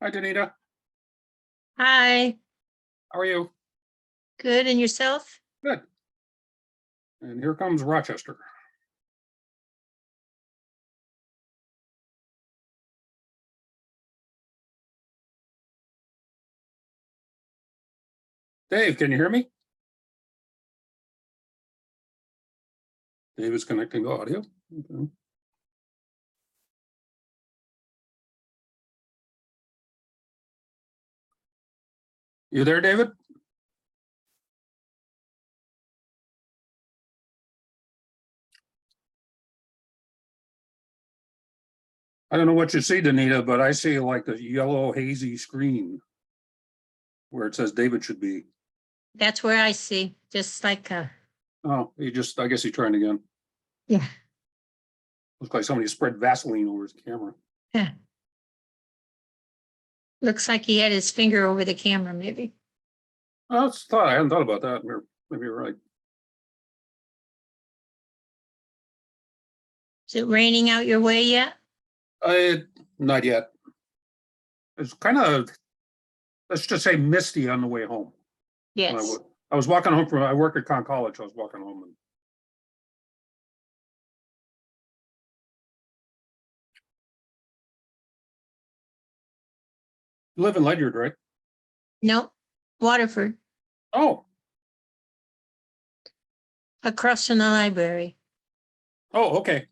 Hi, Danita. Hi, How are you? good. And yourself? Good. And here comes Rochester. Dave, can you hear me? Dave is connecting to audio. Okay. You there, David? I don't know what you see, Danita, but I see like a yellow hazy screen where it says David should be. That's where I see, just like, Oh, I guess he tried again. yeah, Looks like somebody spread Vaseline over his camera. yeah. Looks like he had his finger over the camera, maybe. Oh, I hadn't thought about that. Maybe you're right. Is it raining out your way yet? Not yet. It's kind of, let's just say, misty on the way home. Yes. I was walking home I work at Con College. I was walking home and you live in Ledyard, right? Nope. Waterford, Oh, across from the library. oh, okay.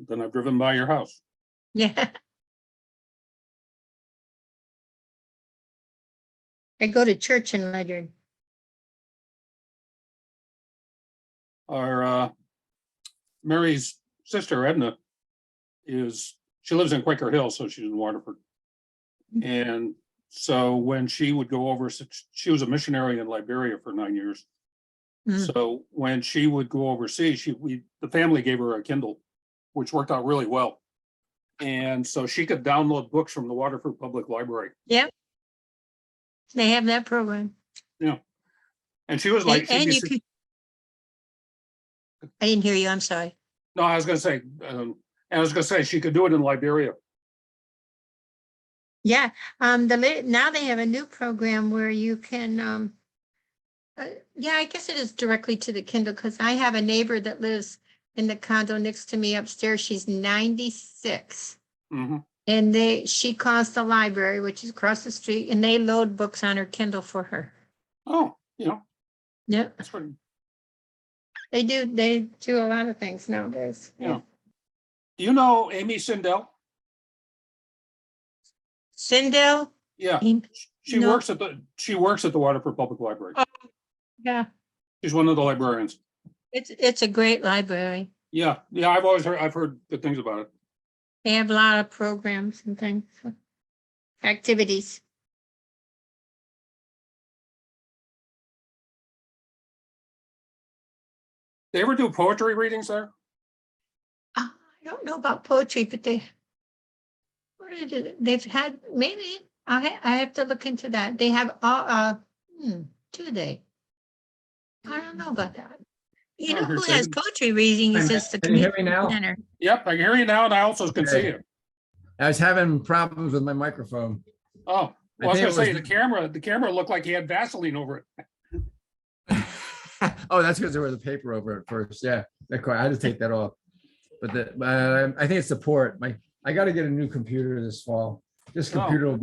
Then I've driven by your house. Yeah. I go to church in Ledyard. Our Mary's sister Edna she lives in Quaker Hill, so she's in Waterford. And so when she would go over, she was a missionary in Liberia for 9 years. So when she would go overseas, the family gave her a Kindle, which worked out really well. And so she could download books from the Waterford Public Library. Yep. They have that program. Yeah. And she was like, I didn't hear you. I'm sorry. no, I was going to say, she could do it in Liberia. Yeah. Now they have a new program where you can, yeah, I guess it is directly to the Kindle because I have a neighbor that lives in the condo next to me upstairs. She's 96. Mm-hmm. And she calls the library, which is across the street, and they load books on her Kindle for her. Oh, yeah. Yep. That's pretty. They do a lot of things nowadays. Yeah. Do you know Amy Sindel? Sindel? Yeah. She No. works at the Waterford Public Library. Oh, yeah. She's one of the librarians. It's a great library. Yeah. I've heard good things about it. They have a lot of programs and things, activities. They ever do poetry readings there? I don't know about poetry, but they've had, maybe I have to look into that. They have do they? I don't know about that. You know who has poetry readings is the Can you hear me now? center. Yep, I can hear you now, and I also can see you. I was having problems with my microphone. Oh, well, I was going to say the camera looked like he had Vaseline over it. Oh, that's because there was a paper over it first. Yeah, I had to take that off. But I think it's the port. I got to get a new computer this fall. This one will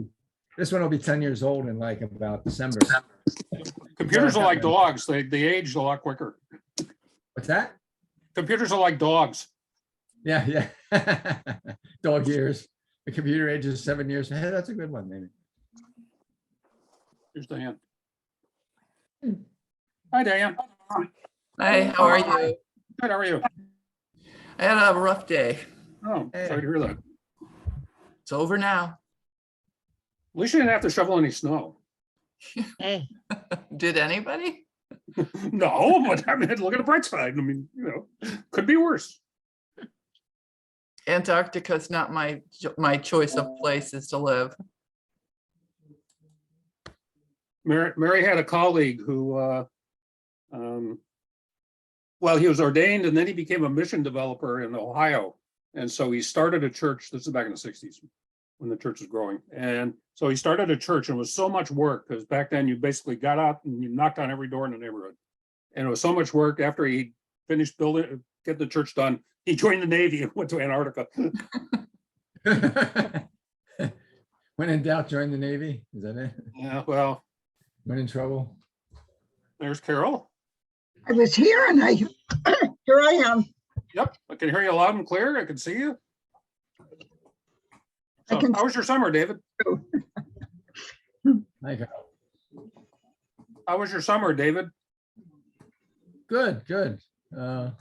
be 10 years old in like about December. Computers are like dogs. They age a lot quicker. What's that? Computers are like dogs. Yeah. Dog years. The computer ages 7 years. Hey, that's a good one, maybe. Here's Diane. Hi, Diane. Hi, how are you? Good, how are you? I had a rough day. Oh, sorry to hear that. It's over now. At least you didn't have to shovel any snow. Hey, Did anybody? No, but I mean, look at the bright side. I mean, could be worse. Antarctica's not my choice of places to live. Mary had a colleague who, well, he was ordained and then he became a mission developer in Ohio. And so he started a church, this is back in the 60s. when the church was growing. And so he started a church, and it was so much work because back then you basically got out and you knocked on every door in the neighborhood. And it was so much work. After he finished building, get the church done, he joined the Navy and went to Antarctica. When in doubt, join the Navy. Is that it? Yeah, well, When in trouble? there's Carol. I was here and here I am. Yep, I can hear you loud and clear. I can see you. I So, can- how was your summer, David? Hi, Carol. How was your summer, David? Good, good. Kind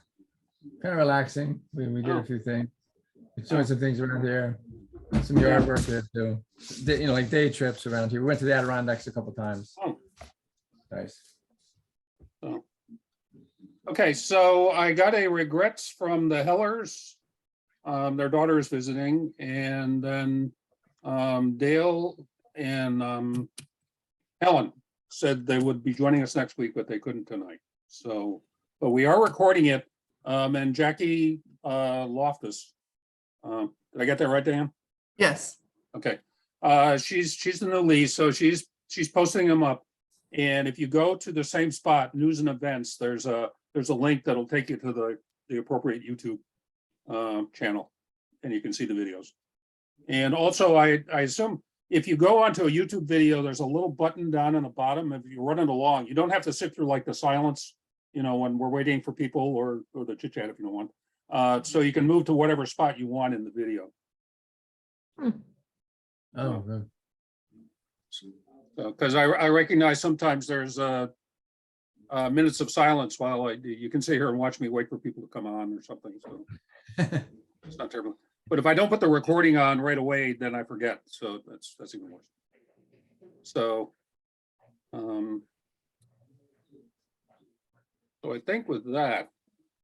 of relaxing. We did Oh. a few things. We're doing some things around here. Some yard work there too. Like day trips around here. We went to the Adirondacks a couple times. Oh. Nice. Okay, so I got a regrets from the Hellers. Their daughter is visiting, and then Dale and Helen said they would be joining us next week, but they couldn't tonight. So, but we are recording it. And Jackie Loftus, did I get that right, Dan? Yes. Okay, she's the new lead, so she's posting them up. And if you go to the same spot, news and events, there's a link that'll take you to the appropriate YouTube channel, and you can see the videos. And also, I assume if you go onto a YouTube video, there's a little button down on the bottom. If you're running along, you don't have to sit through like the silence, when we're waiting for people or the chit chat if you don't want. So you can move to whatever spot you want in the video. Oh, good. Because I recognize sometimes there's minutes of silence while you can sit here and watch me wait for people to come on or something. So it's not terrible. But if I don't put the recording on right away, then I forget. So that's even worse. So, so I think with that,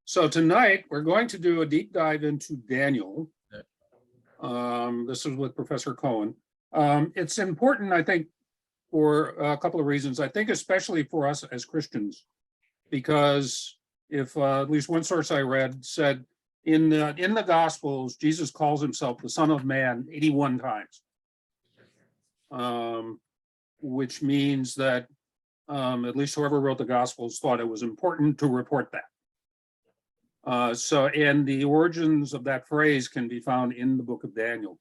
so tonight we're going to do a deep dive into Daniel. This is with Professor Cohen. It's important, I think, for a couple of reasons. I think especially for us as Christians, because if at least one source I read said in the Gospels, Jesus calls himself the Son of Man 81 times, which means that at least whoever wrote the Gospels thought it was important to report that. So, and the origins of that phrase can be found in the book of Daniel.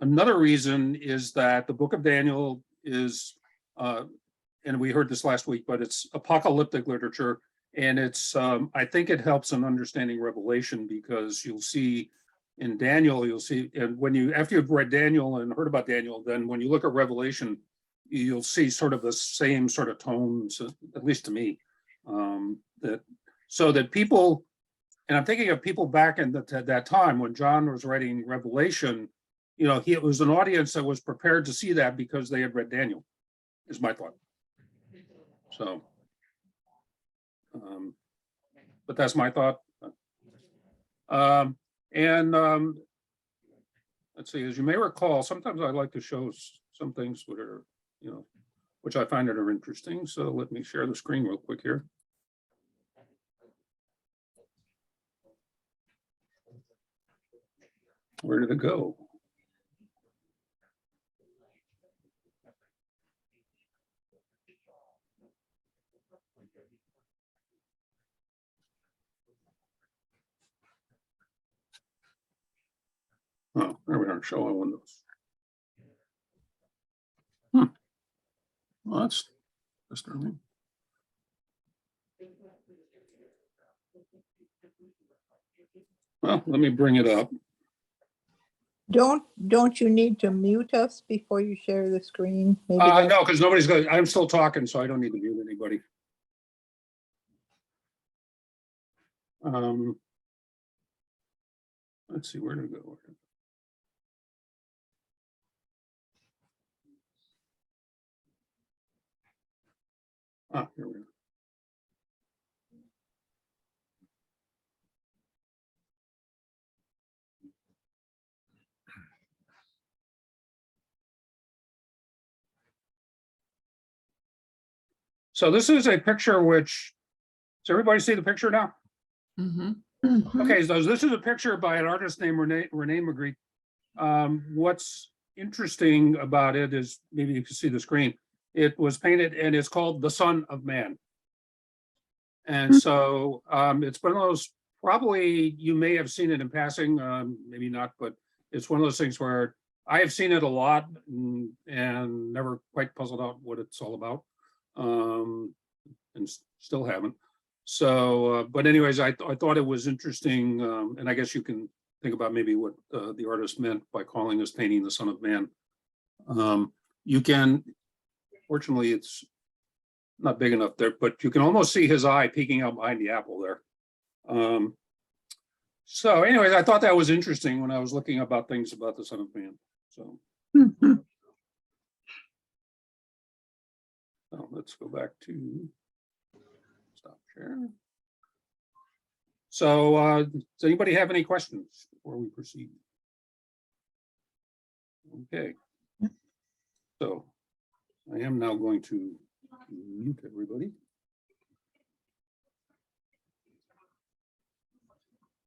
Another reason is that the book of Daniel is, and we heard this last week, but it's apocalyptic literature. And it's, I think it helps in understanding Revelation, because you'll see in Daniel, and after you've read Daniel and heard about Daniel, then when you look at Revelation, you'll see sort of the same sort of tones, at least to me, that people, and I'm thinking of people back in that time when John was writing Revelation, it was an audience that was prepared to see that because they had read Daniel, is my thought. So, but that's my thought. Let's see, as you may recall, sometimes I like to show some things that are, which I find that are interesting. So let me share the screen real quick here. Where did it go? Oh, there we are, show on Windows. Well, that's disturbing. Well, let me bring it up. Don't you need to mute us before you share the screen? Maybe No, because nobody's going, I'm still talking, so I don't need to mute anybody. Let's see, where did it go? Here we go. So this is a picture which, does everybody see the picture now? Mm-hmm. Okay, so this is a picture by an artist named Renee Magritte. What's interesting about it is, maybe you can see the screen, it was painted and it's called The Son of Man. And so it's one of those, probably you may have seen it in passing, maybe not, but it's one of those things where I have seen it a lot and never quite puzzled out what it's all about, and still haven't. So, but anyways, I thought it was interesting, and I guess you can think about maybe what the artist meant by calling this painting The Son of Man. You can, fortunately, it's not big enough there, but you can almost see his eye peeking out behind the apple there. So anyways, I thought that was interesting when I was looking about things about the Son of Man. So, so let's go back to stop share. So does anybody have any questions before we proceed? Okay. So I am now going to mute everybody.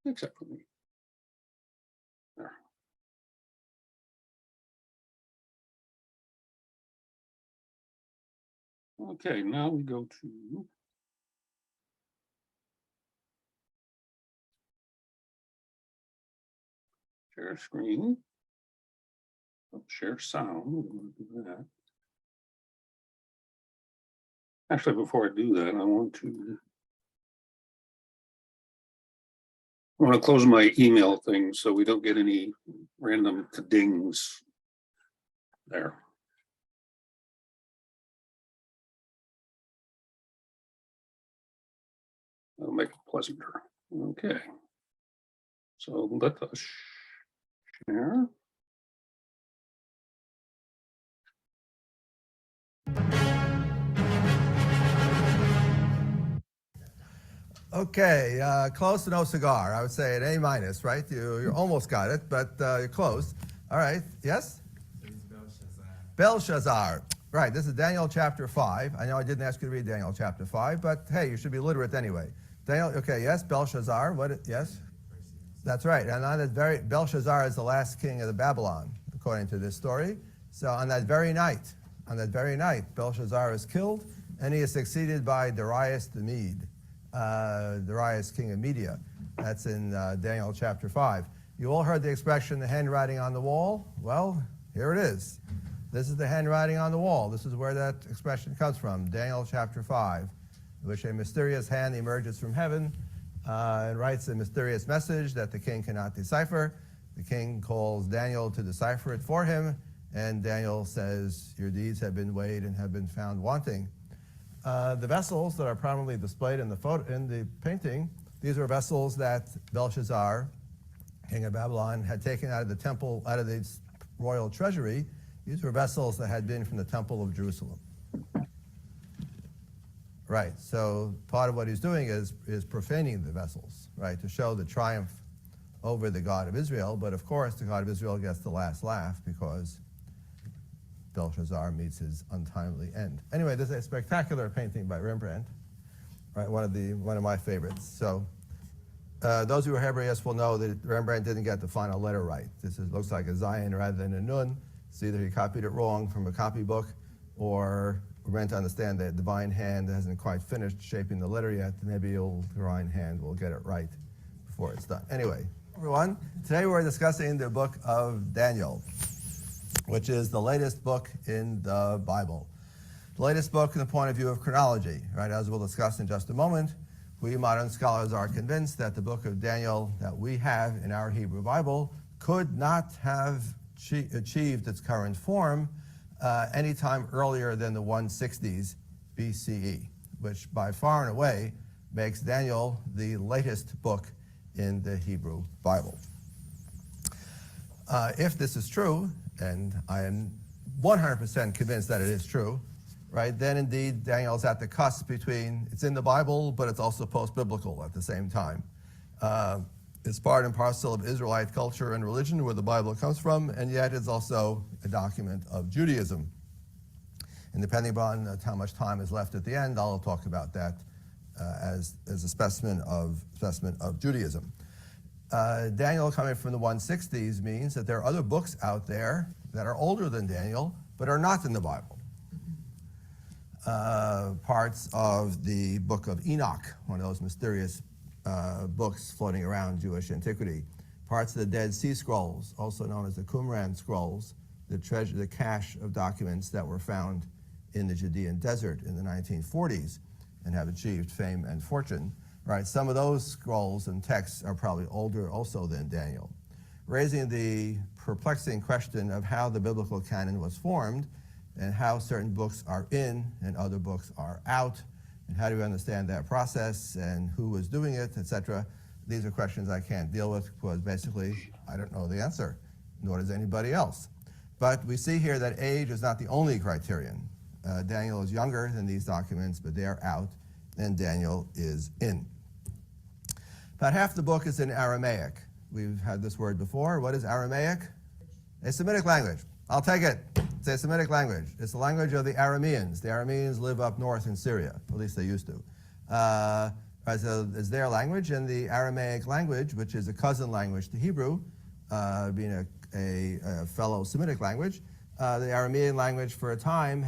Except for me. There. Okay, now we go to share screen. Oh, share sound. We're going to do that. Actually, before I do that, I want to close my email thing so we don't get any random dings there. That'll make it pleasanter. Okay. So let us share. Okay, close to no cigar. I would say an A minus, right? You almost got it, but you're close. All right, yes? Belshazzar. Right, this is Daniel chapter 5. I know I didn't ask you to read Daniel chapter 5, but hey, you should be literate anyway. Daniel, okay, yes, Belshazzar. Yes? That's right. And on that Belshazzar is the last king of the Babylon, according to this story. So on that very night, Belshazzar is killed, and he is succeeded by Darius the Mede. Darius, king of Media. That's in Daniel chapter 5. You all heard the expression, the handwriting on the wall? Well, here it is. This is the handwriting on the wall. This is where that expression comes from, Daniel chapter 5, in which a mysterious hand emerges from heaven and writes a mysterious message that the king cannot decipher. The king calls Daniel to decipher it for him, and Daniel says, your deeds have been weighed and have been found wanting. The vessels that are prominently displayed in the painting, these are vessels that Belshazzar, king of Babylon, had taken out of the temple, out of the royal treasury. These were vessels that had been from the temple of Jerusalem. Right, so part of what he's doing is profaning the vessels, right, to show the triumph over the God of Israel. But of course, the God of Israel gets the last laugh because Belshazzar meets his untimely end. Anyway, this is a spectacular painting by Rembrandt, right? One of my favorites. So those who are Hebraists will know that Rembrandt didn't get the final letter right. Looks like a Zion rather than a Nun. It's either he copied it wrong from a copybook, or we're meant to understand that the divine hand hasn't quite finished shaping the letter yet. Maybe the divine hand will get it right before it's done. Anyway, everyone, today we're discussing the book of Daniel, which is the latest book in the Bible. The latest book from the point of view of chronology, right? As we'll discuss in just a moment, we modern scholars are convinced that the book of Daniel that we have in our Hebrew Bible could not have achieved its current form any time earlier than the 160s BCE, which by far and away makes Daniel the latest book in the Hebrew Bible. If this is true, and I am 100% convinced that it is true, right, then indeed Daniel's at the cusp between, it's in the Bible, but it's also post-biblical at the same time. It's part and parcel of Israelite culture and religion, where the Bible comes from, and yet it's also a document of Judaism. And depending upon how much time is left at the end, I'll talk about that as a specimen of Judaism. Daniel coming from the 160s means that there are other books out there that are older than Daniel, but are not in the Bible. Parts of the book of Enoch, one of those mysterious books floating around Jewish antiquity. Parts of the Dead Sea Scrolls, also known as the Qumran Scrolls, the cache of documents that were found in the Judean desert in the 1940s and have achieved fame and fortune. Right, some of those scrolls and texts are probably older also than Daniel, raising the perplexing question of how the biblical canon was formed and how certain books are in and other books are out, and how do we understand that process and who was doing it, etc. These are questions I can't deal with because basically I don't know the answer, nor does anybody else. But we see here that age is not the only criterion. Daniel is younger than these documents, but they are out, and Daniel is in. About half the book is in Aramaic. We've had this word before. What is Aramaic? A Semitic language. I'll take it. It's a Semitic language. It's the language of the Arameans. The Arameans live up north in Syria, at least they used to. So it's their language, and the Aramaic language, which is a cousin language to Hebrew, being a fellow Semitic language, the Aramean language for a time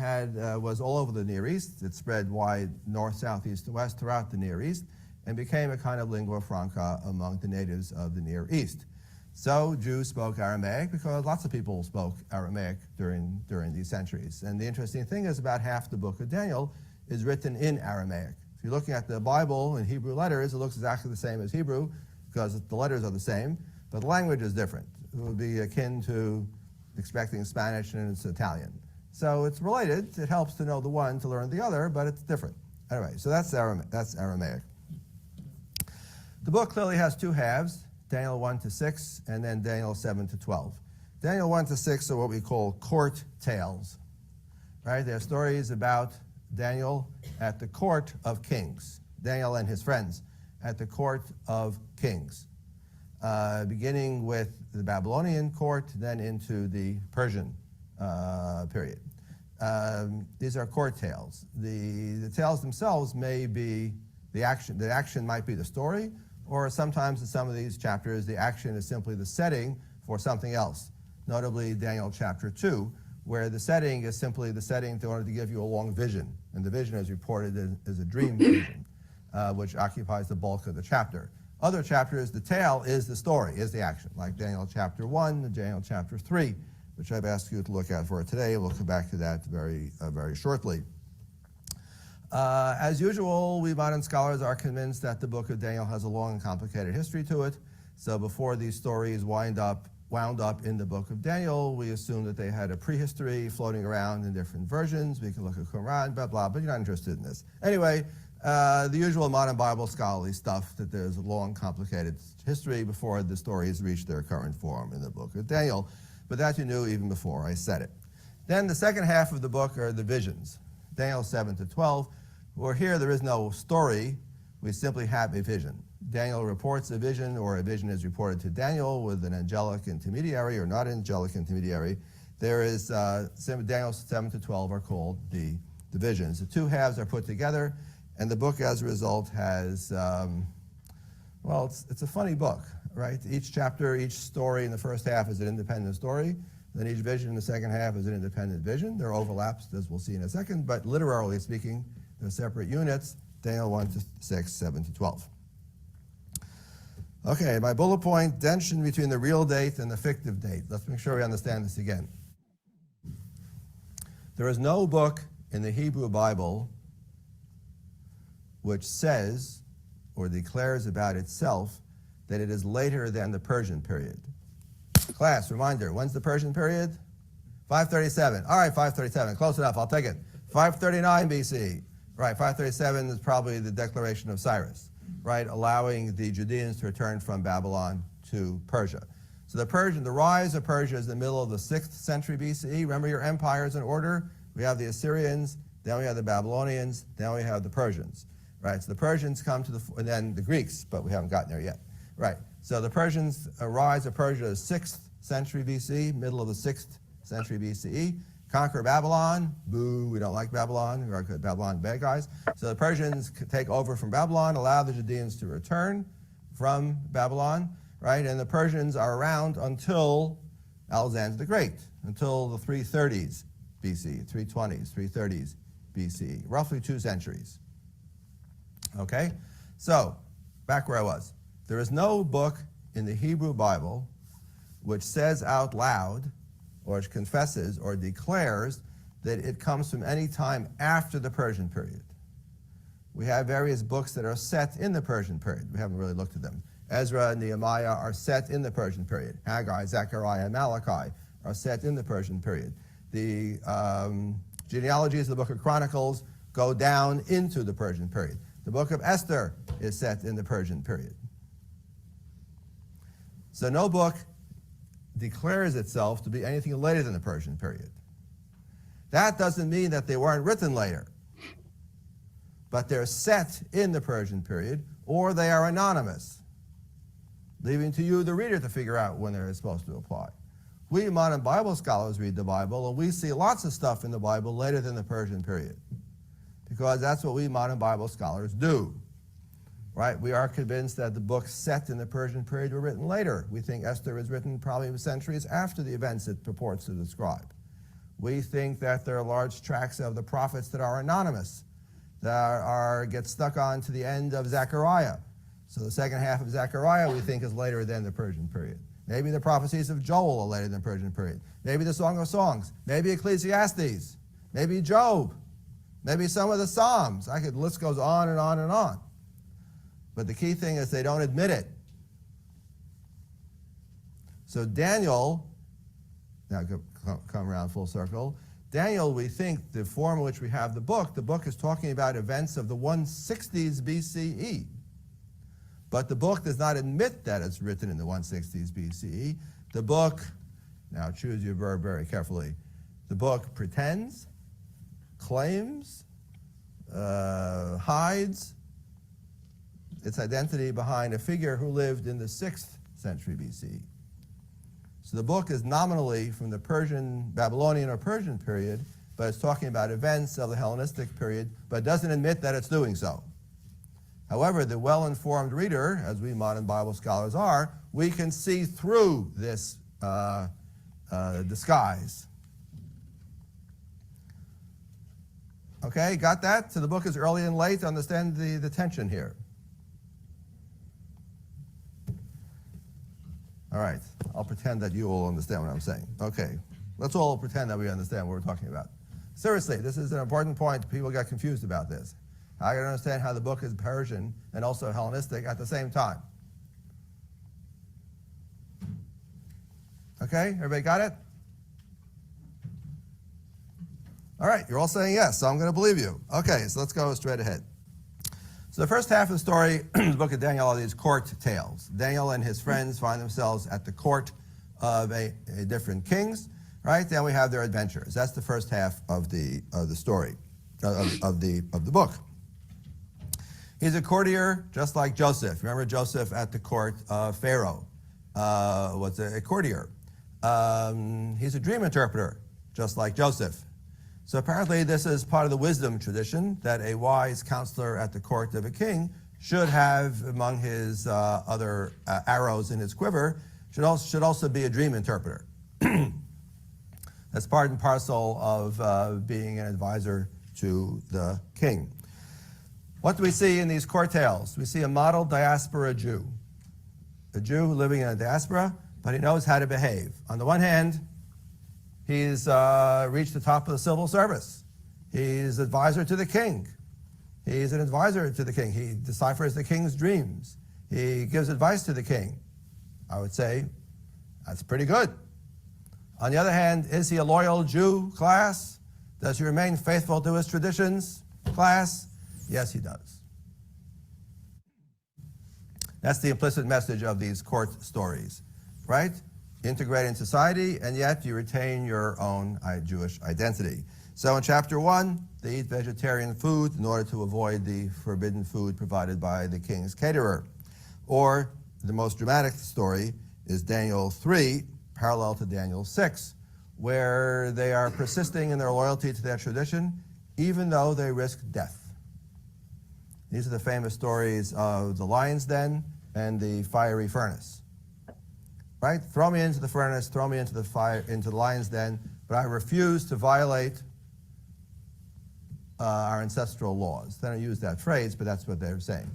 was all over the Near East. It spread wide north, south, east, and west throughout the Near East, and became a kind of lingua franca among the natives of the Near East. So Jews spoke Aramaic because lots of people spoke Aramaic during these centuries. And the interesting thing is about half the book of Daniel is written in Aramaic. If you're looking at the Bible in Hebrew letters, it looks exactly the same as Hebrew because the letters are the same, but the language is different. It would be akin to expecting Spanish and it's Italian. So it's related. It helps to know the one to learn the other, but it's different. Anyway, so that's Aramaic. The book clearly has two halves, Daniel 1 to 6, and then Daniel 7 to 12. Daniel 1 to 6 are what we call court tales, right? They're stories about Daniel at the court of kings, Daniel and his friends at the court of kings, beginning with the Babylonian court, then into the Persian period. These are court tales. The tales themselves may be the action might be the story, or sometimes in some of these chapters, the action is simply the setting for something else, notably Daniel chapter 2, where the setting is simply the setting in order to give you a long vision, and the vision is reported as a dream vision, which occupies the bulk of the chapter. Other chapters, the tale is the story, is the action, like Daniel chapter 1 and Daniel chapter 3, which I've asked you to look at for today. We'll come back to that very shortly. As usual, we modern scholars are convinced that the book of Daniel has a long and complicated history to it. So before these stories wound up in the book of Daniel, we assume that they had a prehistory floating around in different versions. We can look at Qumran, blah, blah, but you're not interested in this. Anyway, the usual modern Bible scholarly stuff, that there's a long, complicated history before the stories reach their current form in the book of Daniel. But that you knew even before I said it. Then the second half of the book are the visions, Daniel 7 to 12, where here there is no story, we simply have a vision. Daniel reports a vision, or a vision is reported to Daniel with an angelic intermediary or not angelic intermediary. There is, Daniel 7 to 12 are called the visions. The two halves are put together, and the book as a result has, it's a funny book, right? Each chapter, each story in the first half is an independent story. Then each vision in the second half is an independent vision. There are overlaps, as we'll see in a second, but literally speaking, they're separate units, Daniel 1 to 6, 7 to 12. Okay, my bullet point, tension between the real date and the fictive date. Let's make sure we understand this again. There is no book in the Hebrew Bible which says or declares about itself that it is later than the Persian period. Class, reminder, when's the Persian period? 537. All right, 537, close enough, I'll take it. 539 BC. Right, 537 is probably the declaration of Cyrus, right, allowing the Judeans to return from Babylon to Persia. So the rise of Persia is in the middle of the 6th century BCE. Remember your empires in order? We have the Assyrians, then we have the Babylonians, then we have the Persians, right? So the Persians come to and then the Greeks, but we haven't gotten there yet, right? So the Persians, rise of Persia is 6th century BC, middle of the 6th century BCE. conquer Babylon. Boo, we don't like Babylon. We're good Babylon bad guys. So the Persians take over from Babylon, allow the Judeans to return from Babylon, right? And the Persians are around until Alexander the Great, until the 330s BC, 320s, 330s BC, roughly 2 centuries. Okay? So, back where I was. There is no book in the Hebrew Bible which says out loud, or which confesses or declares that it comes from any time after the Persian period. We have various books that are set in the Persian period. We haven't really looked at them. Ezra and Nehemiah are set in the Persian period. Haggai, Zechariah, and Malachi are set in the Persian period. The genealogies of the book of Chronicles go down into the Persian period. The book of Esther is set in the Persian period. So no book declares itself to be anything later than the Persian period. That doesn't mean that they weren't written later, but they're set in the Persian period, or they are anonymous, leaving to you, the reader, to figure out when they're supposed to apply. We modern Bible scholars read the Bible, and we see lots of stuff in the Bible later than the Persian period, because that's what we modern Bible scholars do. Right? We are convinced that the books set in the Persian period were written later. We think Esther was written probably centuries after the events it purports to describe. We think that there are large tracts of the prophets that are anonymous, that get stuck on to the end of Zechariah. So the second half of Zechariah we think is later than the Persian period. Maybe the prophecies of Joel are later than the Persian period. Maybe the Song of Songs. Maybe Ecclesiastes. Maybe Job. Maybe some of the Psalms. The list goes on and on and on. But the key thing is they don't admit it. So Daniel, now come around full circle, Daniel, we think the form in which we have the book is talking about events of the 160s BCE. But the book does not admit that it's written in the 160s BCE. The book, now choose your verb very carefully, the book pretends, claims, hides its identity behind a figure who lived in the 6th century BC. So the book is nominally from the Babylonian or Persian period, but it's talking about events of the Hellenistic period, but doesn't admit that it's doing so. However, the well-informed reader, as we modern Bible scholars are, we can see through this disguise. Okay, got that? So the book is early and late. Understand the tension here. All right, I'll pretend that you all understand what I'm saying. Okay, let's all pretend that we understand what we're talking about. Seriously, this is an important point. People get confused about this. I can understand how the book is Persian and also Hellenistic at the same time. Okay, everybody got it? All right, you're all saying yes, so I'm going to believe you. Okay, so let's go straight ahead. So the first half of the story, the book of Daniel, are these court tales. Daniel and his friends find themselves at the court of a different kings, right? Then we have their adventures. That's the first half of the story, of the book. He's a courtier, just like Joseph. Remember Joseph at the court of Pharaoh was a courtier. He's a dream interpreter, just like Joseph. So apparently this is part of the wisdom tradition that a wise counselor at the court of a king should have among his other arrows in his quiver, should also be a dream interpreter. That's part and parcel of being an advisor to the king. What do we see in these court tales? We see a model diaspora Jew. A Jew living in a diaspora, but he knows how to behave. On the one hand, he's reached the top of the civil service. He's advisor to the king. He's an advisor to the king. He deciphers the king's dreams. He gives advice to the king. I would say that's pretty good. On the other hand, is he a loyal Jew, class? Does he remain faithful to his traditions, class? Yes, he does. That's the implicit message of these court stories, right? Integrate in society, and yet you retain your own Jewish identity. So in chapter 1, they eat vegetarian food in order to avoid the forbidden food provided by the king's caterer. Or the most dramatic story is Daniel 3, parallel to Daniel 6, where they are persisting in their loyalty to their tradition, even though they risk death. These are the famous stories of the lion's den and the fiery furnace. Right? Throw me into the furnace, throw me into the fire, into the lion's den, but I refuse to violate our ancestral laws. They don't use that phrase, but that's what they're saying.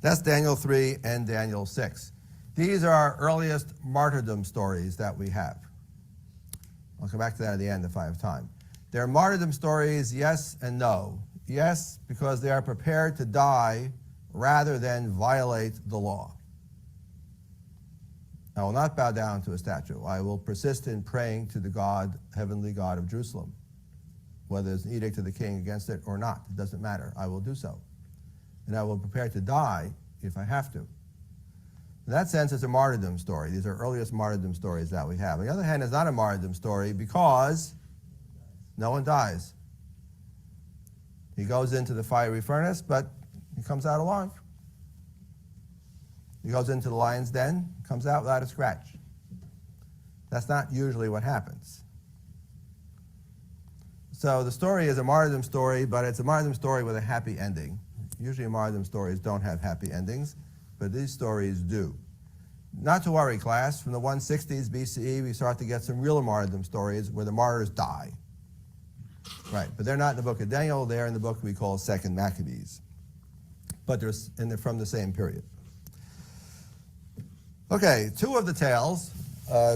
That's Daniel 3 and Daniel 6. These are our earliest martyrdom stories that we have. I'll come back to that at the end if I have time. They're martyrdom stories, yes and no. Yes, because they are prepared to die rather than violate the law. I will not bow down to a statue. I will persist in praying to the God, heavenly God of Jerusalem. Whether there's an edict of the king against it or not, it doesn't matter. I will do so. And I will prepare to die if I have to. In that sense, it's a martyrdom story. These are earliest martyrdom stories that we have. On the other hand, it's not a martyrdom story because no one dies. He goes into the fiery furnace, but he comes out alive. He goes into the lion's den, comes out without a scratch. That's not usually what happens. So the story is a martyrdom story, but it's a martyrdom story with a happy ending. Usually martyrdom stories don't have happy endings, but these stories do. Not to worry, class. From the 160s BCE, we start to get some real martyrdom stories where the martyrs die. Right, but they're not in the book of Daniel. They're in the book we call 2nd Maccabees. But they're from the same period. Okay, two of the tales,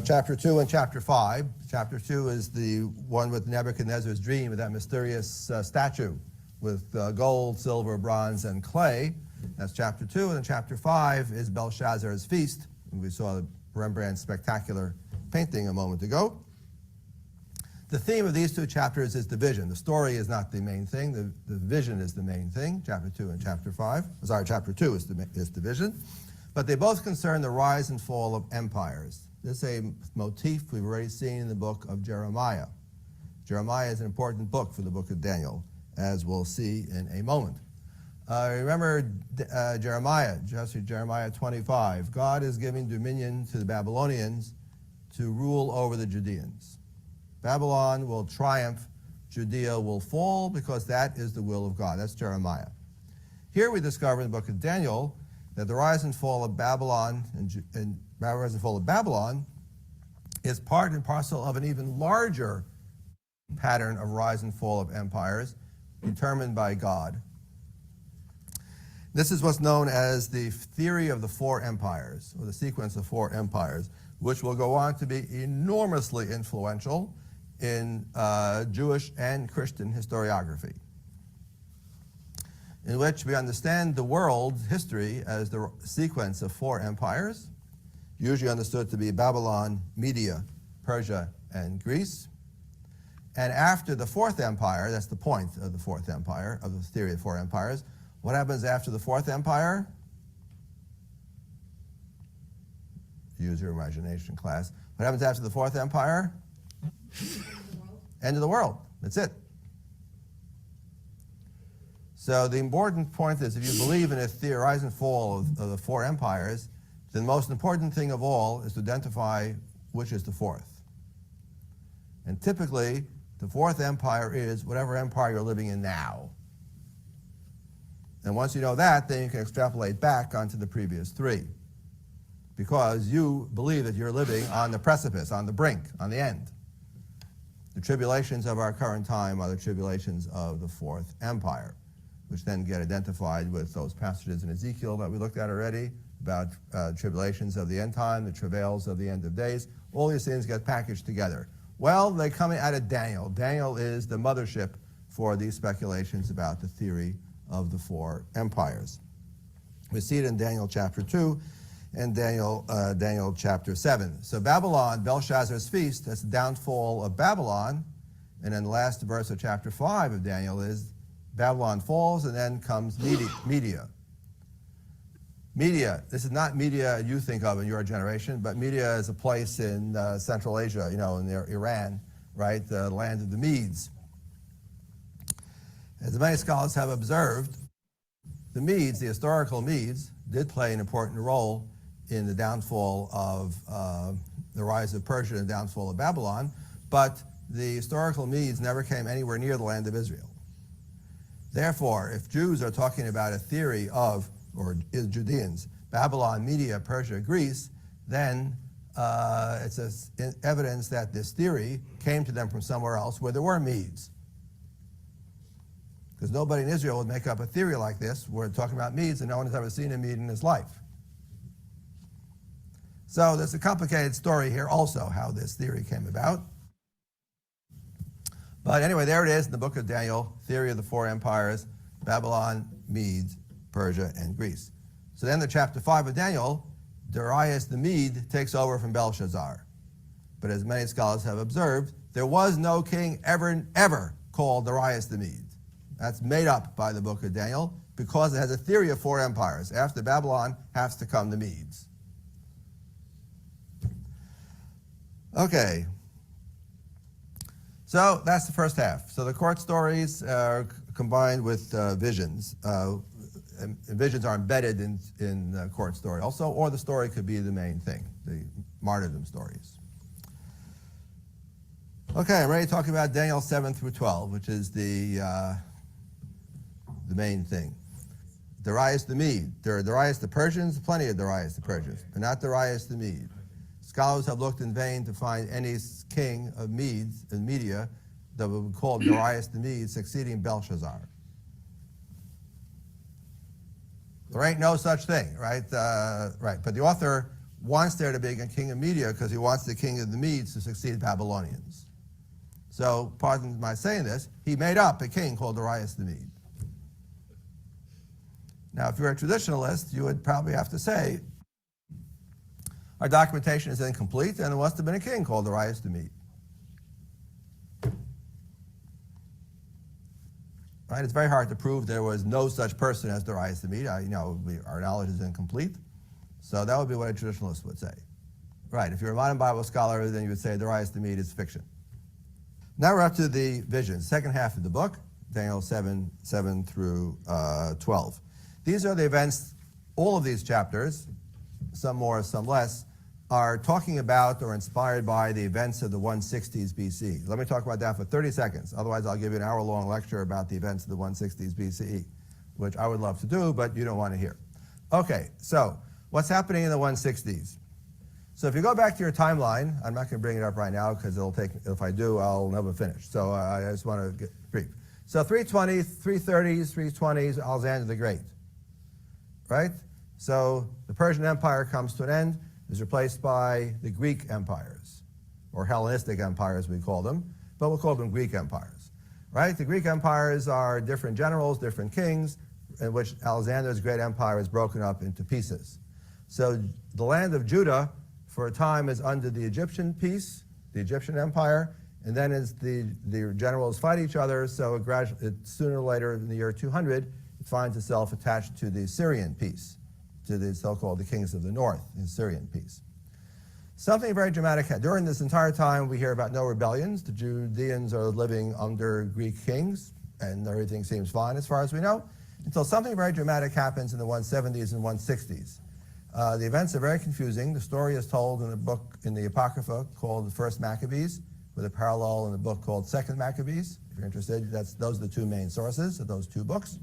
chapter 2 and chapter 5. Chapter 2 is the one with Nebuchadnezzar's dream of that mysterious statue with gold, silver, bronze, and clay. That's chapter 2. And then chapter 5 is Belshazzar's feast. We saw Rembrandt's spectacular painting a moment ago. The theme of these two chapters is division. The story is not the main thing. The vision is the main thing, chapter 2 and chapter 5. Sorry, chapter 2 is division. But they both concern the rise and fall of empires. This is a motif we've already seen in the book of Jeremiah. Jeremiah is an important book for the book of Daniel, as we'll see in a moment. Remember Jeremiah 25. God is giving dominion to the Babylonians to rule over the Judeans. Babylon will triumph, Judea will fall, because that is the will of God. That's Jeremiah. Here we discover in the book of Daniel that the rise and fall of Babylon and rise and fall of Babylon is part and parcel of an even larger pattern of rise and fall of empires determined by God. This is what's known as the theory of the 4 empires, or the sequence of 4 empires, which will go on to be enormously influential in Jewish and Christian historiography, in which we understand the world's history as the sequence of 4 empires, usually understood to be Babylon, Media, Persia, and Greece. And after the 4th empire, that's the point of the 4th empire, of the theory of 4 empires, what happens after the 4th empire? Use your imagination, class. What happens after the 4th empire? End of the world. That's it. So the important point is, if you believe in a rise and fall of the 4 empires, then the most important thing of all is to identify which is the 4th. And typically, the 4th empire is whatever empire you're living in now. And once you know that, then you can extrapolate back onto the previous 3. Because you believe that you're living on the precipice, on the brink, on the end. The tribulations of our current time are the tribulations of the 4th empire, which then get identified with those passages in Ezekiel that we looked at already, about tribulations of the end time, the travails of the end of days. All these things get packaged together. Well, they come out of Daniel. Daniel is the mothership for these speculations about the theory of the 4 empires. We see it in Daniel chapter 2 and Daniel chapter 7. So Babylon, Belshazzar's feast, that's the downfall of Babylon. And then the last verse of chapter 5 of Daniel is Babylon falls, and then comes Media. Media, this is not Media you think of in your generation, but Media is a place in Central Asia, in Iran, right, the land of the Medes. As many scholars have observed, the Medes, the historical Medes, did play an important role in the downfall of the rise of Persia and the downfall of Babylon, but the historical Medes never came anywhere near the land of Israel. Therefore, if Jews are talking about a theory of, or Judeans, Babylon, Media, Persia, Greece, then it's evidence that this theory came to them from somewhere else where there were Medes. Because nobody in Israel would make up a theory like this. We're talking about Medes, and no one has ever seen a Mede in his life. So there's a complicated story here also, how this theory came about. But anyway, there it is in the book of Daniel, theory of the four empires, Babylon, Medes, Persia, and Greece. So then the chapter 5 of Daniel, Darius the Mede takes over from Belshazzar. But as many scholars have observed, there was no king ever called Darius the Mede. That's made up by the book of Daniel because it has a theory of four empires. After Babylon has to come the Medes. Okay. So that's the first half. So the court stories are combined with visions. And visions are embedded in the court story also, or the story could be the main thing, the martyrdom stories. Okay, I'm ready to talk about Daniel 7 through 12, which is the main thing. Darius the Mede. Darius the Persians, plenty of Darius the Persians, but not Darius the Mede. Scholars have looked in vain to find any king of Medes and Media that would be called Darius the Mede, succeeding Belshazzar. There ain't no such thing, right? Right. But the author wants there to be a king of Media because he wants the king of the Medes to succeed Babylonians. So, pardon my saying this, he made up a king called Darius the Mede. Now, if you're a traditionalist, you would probably have to say, our documentation is incomplete, and there must have been a king called Darius the Mede. Right? It's very hard to prove there was no such person as Darius the Mede. Our knowledge is incomplete. So that would be what a traditionalist would say. Right, if you're a modern Bible scholar, then you would say Darius the Mede is fiction. Now we're up to the vision, second half of the book, Daniel 7 through 12. These are the events, all of these chapters, some more, some less, are talking about or inspired by the events of the 160s BC. Let me talk about that for 30 seconds. Otherwise, I'll give you an hour-long lecture about the events of the 160s BCE, which I would love to do, but you don't want to hear. Okay, so what's happening in the 160s? So if you go back to your timeline, I'm not going to bring it up right now because it'll take, if I do, I'll never finish. So I just want to get brief. So 320s, 330s, 320s, Alexander the Great, right? So the Persian Empire comes to an end, is replaced by the Greek empires, or Hellenistic empires we call them, but we'll call them Greek empires, right? The Greek empires are different generals, different kings, in which Alexander's great empire is broken up into pieces. So the land of Judah, for a time, is under the Egyptian piece, the Egyptian empire, and then as the generals fight each other, so it sooner or later in the year 200, it finds itself attached to the Syrian piece, to the so-called the kings of the north, the Syrian piece. Something very dramatic. During this entire time, we hear about no rebellions. The Judeans are living under Greek kings, and everything seems fine as far as we know, until something very dramatic happens in the 170s and 160s. The events are very confusing. The story is told in a book in the Apocrypha called the First Maccabees, with a parallel in a book called Second Maccabees. If you're interested, those are the two main sources of those two books.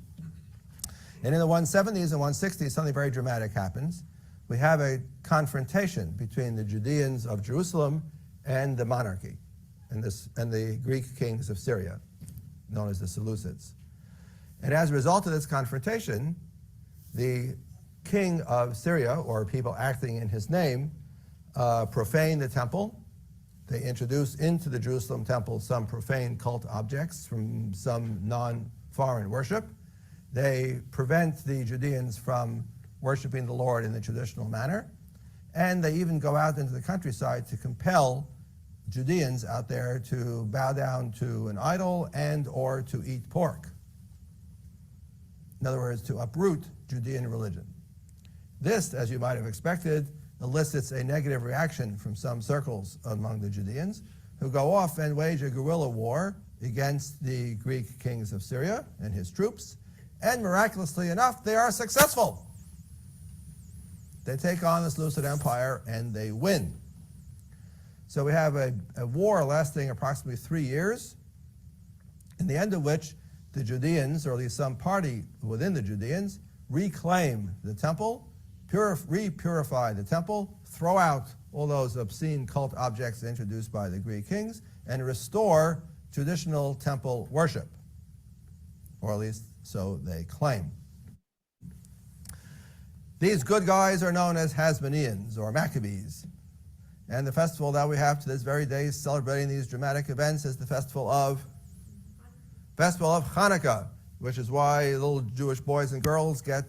And in the 170s and 160s, something very dramatic happens. We have a confrontation between the Judeans of Jerusalem and the monarchy, and the Greek kings of Syria, known as the Seleucids. And as a result of this confrontation, the king of Syria, or people acting in his name, profane the temple. They introduce into the Jerusalem temple some profane cult objects from some non-foreign worship. They prevent the Judeans from worshiping the Lord in the traditional manner. And they even go out into the countryside to compel Judeans out there to bow down to an idol and or to eat pork. In other words, to uproot Judean religion. This, as you might have expected, elicits a negative reaction from some circles among the Judeans, who go off and wage a guerrilla war against the Greek kings of Syria and his troops. And miraculously enough, they are successful. They take on the Seleucid Empire and they win. So we have a war lasting approximately 3 years, in the end of which the Judeans, or at least some party within the Judeans, reclaim the temple, re-purify the temple, throw out all those obscene cult objects introduced by the Greek kings, and restore traditional temple worship, or at least so they claim. These good guys are known as Hasmoneans or Maccabees, and the festival that we have to this very day celebrating these dramatic events is the festival of Hanukkah, which is why little Jewish boys and girls get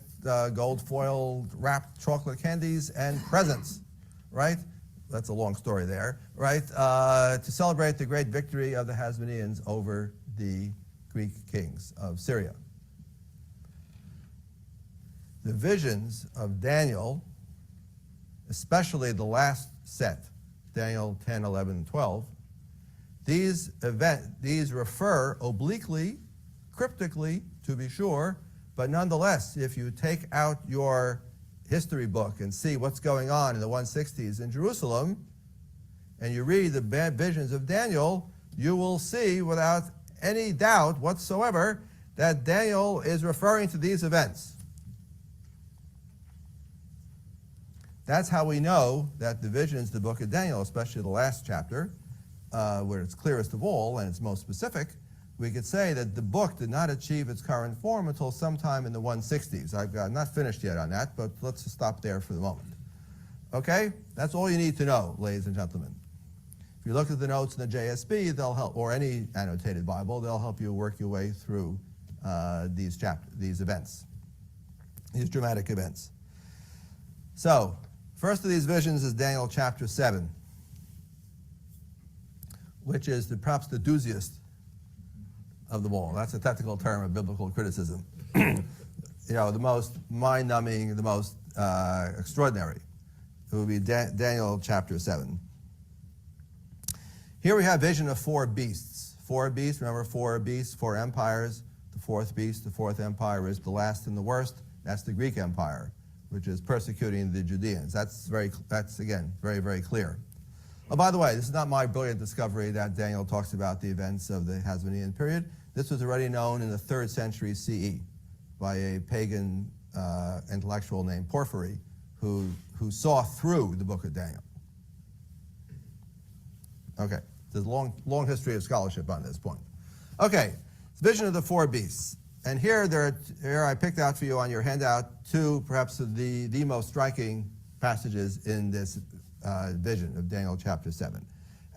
gold foil wrapped chocolate candies and presents, right? That's a long story there, right? To celebrate the great victory of the Hasmoneans over the Greek kings of Syria. The visions of Daniel, especially the last set, Daniel 10, 11, and 12, these refer obliquely, cryptically, to be sure, but nonetheless, if you take out your history book and see what's going on in the 160s in Jerusalem, and you read the visions of Daniel, you will see without any doubt whatsoever that Daniel is referring to these events. That's how we know that the visions of the book of Daniel, especially the last chapter, where it's clearest of all and it's most specific, we could say that the book did not achieve its current form until sometime in the 160s. I'm not finished yet on that, but let's just stop there for the moment. Okay? That's all you need to know, ladies and gentlemen. If you look at the notes in the JSB, they'll help, or any annotated Bible, they'll help you work your way through these events, these dramatic events. So, first of these visions is Daniel chapter 7, which is perhaps the dooziest of them all. That's a technical term of biblical criticism. The most mind-numbing, the most extraordinary. It would be Daniel chapter 7. Here we have vision of 4 beasts. 4 beasts, remember 4 beasts, 4 empires. The 4th beast, the 4th empire is the last and the worst. That's the Greek Empire, which is persecuting the Judeans. That's again, very, very clear. Oh, by the way, this is not my brilliant discovery that Daniel talks about the events of the Hasmonean period. This was already known in the 3rd century CE by a pagan intellectual named Porphyry, who saw through the book of Daniel. Okay, there's a long history of scholarship on this point. Okay, vision of the 4 beasts. And here I picked out for you on your handout 2, perhaps the most striking passages in this vision of Daniel chapter 7.